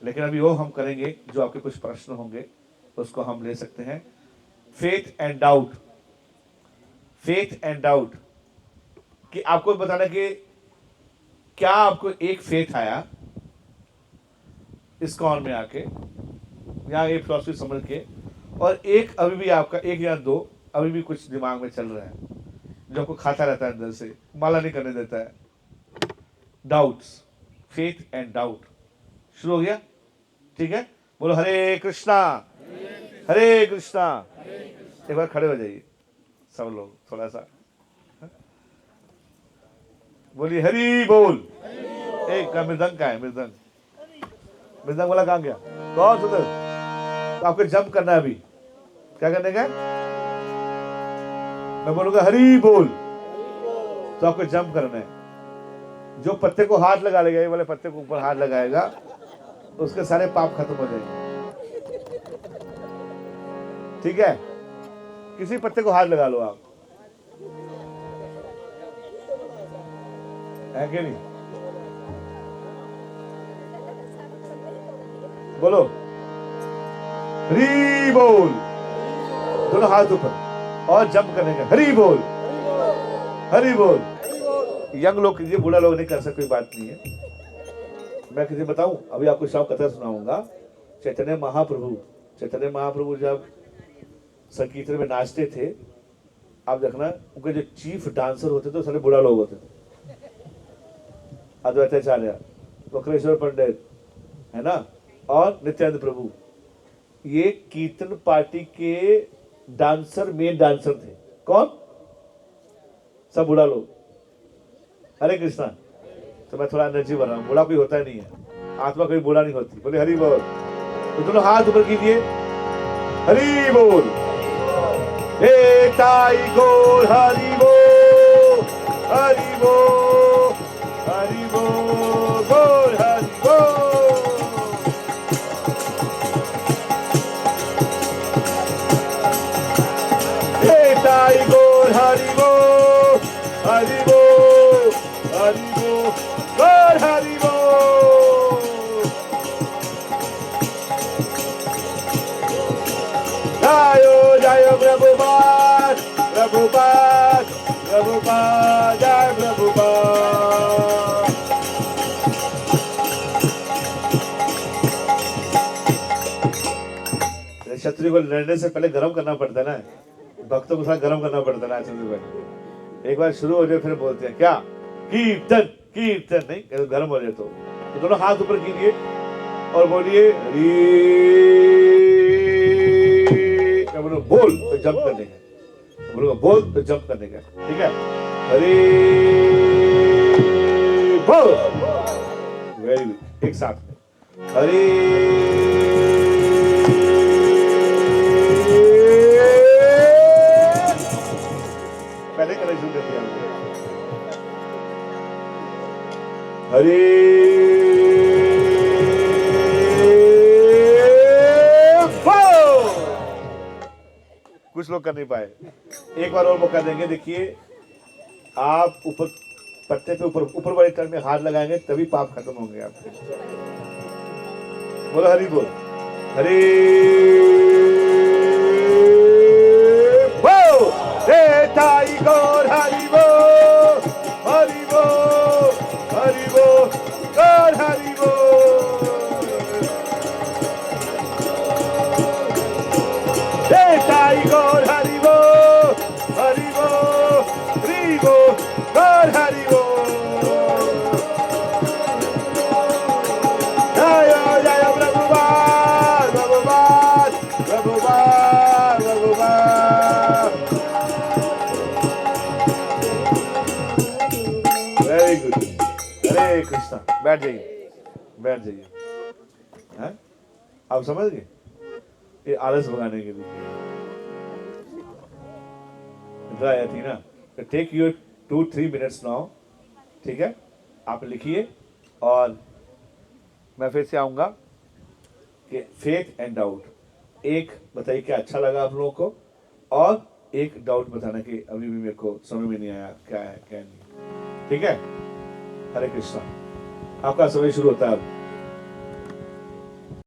लेकिन अभी वो हम करेंगे जो आपके कुछ प्रश्न होंगे उसको हम ले सकते हैं। Faith and doubt, faith and doubt, कि आपको बताना कि क्या आपको एक फेथ आया इस्कॉन में आके, यहाँ एक फिलॉसफी समझ के, और एक अभी भी आपका, एक या 2 अभी भी कुछ दिमाग में चल रहा है जो आपको खाता रहता है अंदर से, माला नहीं करने देता है। डाउट्स, फेथ एंड डाउट शुरू हो गया। ठीक है, बोलो हरे कृष्णा। हरे कृष्णा। एक बार खड़े हो जाइए सब लोग, थोड़ा सा बोलिए हरि बोल। एक का मृदंग का है, मृदंग, मृदंग वाला कहाँ गया? कौन सुधर? तो आपको जंप करना है अभी। क्या करने का? मैं बोलूंगा हरि बोल तो आपको जंप करना है। जो पत्ते को हाथ लगा लेगा, ये वाले पत्ते को ऊपर हाथ लगाएगा, उसके सारे पाप खत्म हो जाएंगे। ठीक है? किसी पत्ते को हाथ लगा लो आप, है कि नहीं? बोलो हरि बोल, दोनों हाथ ऊपर और जंप करने का। हरि बोल, हरि बोल। यंग लोग कीजिए, बूढ़ा लोग नहीं कर सकते, कोई बात नहीं है। मैं किसी बताऊं, अभी आपको शाम कथा सुनाऊंगा। चैतन्य महाप्रभु जब संगीत में नाचते थे, आप देखना उनके जो चीफ डांसर होते थे सारे बूढ़ा लोग होते थे। अद्वैताचार्य, वक्रेश्वर पंडित, है ना, और नित्यानंद प्रभु, ये कीर्तन पार्टी के डांसर, मेन डांसर थे। कौन? सब बूढ़ा लोग। हरे कृष्णा। तो मैं थोड़ा एनर्जी भर रहा हूँ, बूढ़ा कोई होता नहीं है, आत्मा कोई बूढ़ा नहीं होती। बोले हरि बोल। तो दोनों हाथ ऊपर कीजिए, हरि बोल। हे ताई गोल हरि बोल, हरि बोल, हरि बोल, बोल हरि बोल। हे ताई गोल हरि बोल, हरि बोल, हरि बोल, बोल हरि बोल। जय जय प्रभुपाद, प्रभुपाद, प्रभुपाद, जय प्रभुपाद। शत्रु को लड़ने से पहले गरम करना पड़ता है ना, भक्तों के साथ गरम करना पड़ता है ना। एक बार शुरू हो जाए फिर बोलते हैं क्या? कीर्तन, कीर्तन नहीं, गरम हो जाए तो दोनों हाथ ऊपर कीजिए और बोलिए हरि बोल, तो जंप करने का। बोलूंगा बोल तो जंप करने का। ठीक है? हरि बोल। वेरी गुड, एक साथ में हरि पहले करना शुरू कर दिया। हरि कुछ लोग कर नहीं पाए, एक बार और मौका देंगे। देखिए, आप ऊपर पत्ते पे ऊपर वाले टर्न में हाथ लगाएंगे तभी पाप खत्म होंगे आपके। बोलो हरि बोल, हरि बोल। हे ताई गौर हरि बोल, हरि बोल, हरि बोल, गौर हरि बोल। हे ताई गौर हरि बोल, हरि बोल, हरि बोल, गौर हरि बोल। जय जय प्रभुपाद, प्रभुपाद, प्रभुपाद, प्रभुपाद। Very good. हरे कृष्णा। बैठ जाइए, बैठ जाइए। हैं? आप समझ गए? ये आलस भगाने के लिए इधर आया थी ना। Take your 2-3 minutes now. ठीक है? आप लिखिए और मैं फिर से आऊंगा कि फेथ एंड डाउट। एक बताइए क्या अच्छा लगा आप लोगों को, और एक डाउट बताना कि अभी भी मेरे को समझ में नहीं आया क्या है क्या नहीं। ठीक है? हरे कृष्णा। आपका समय शुरू होता है अब।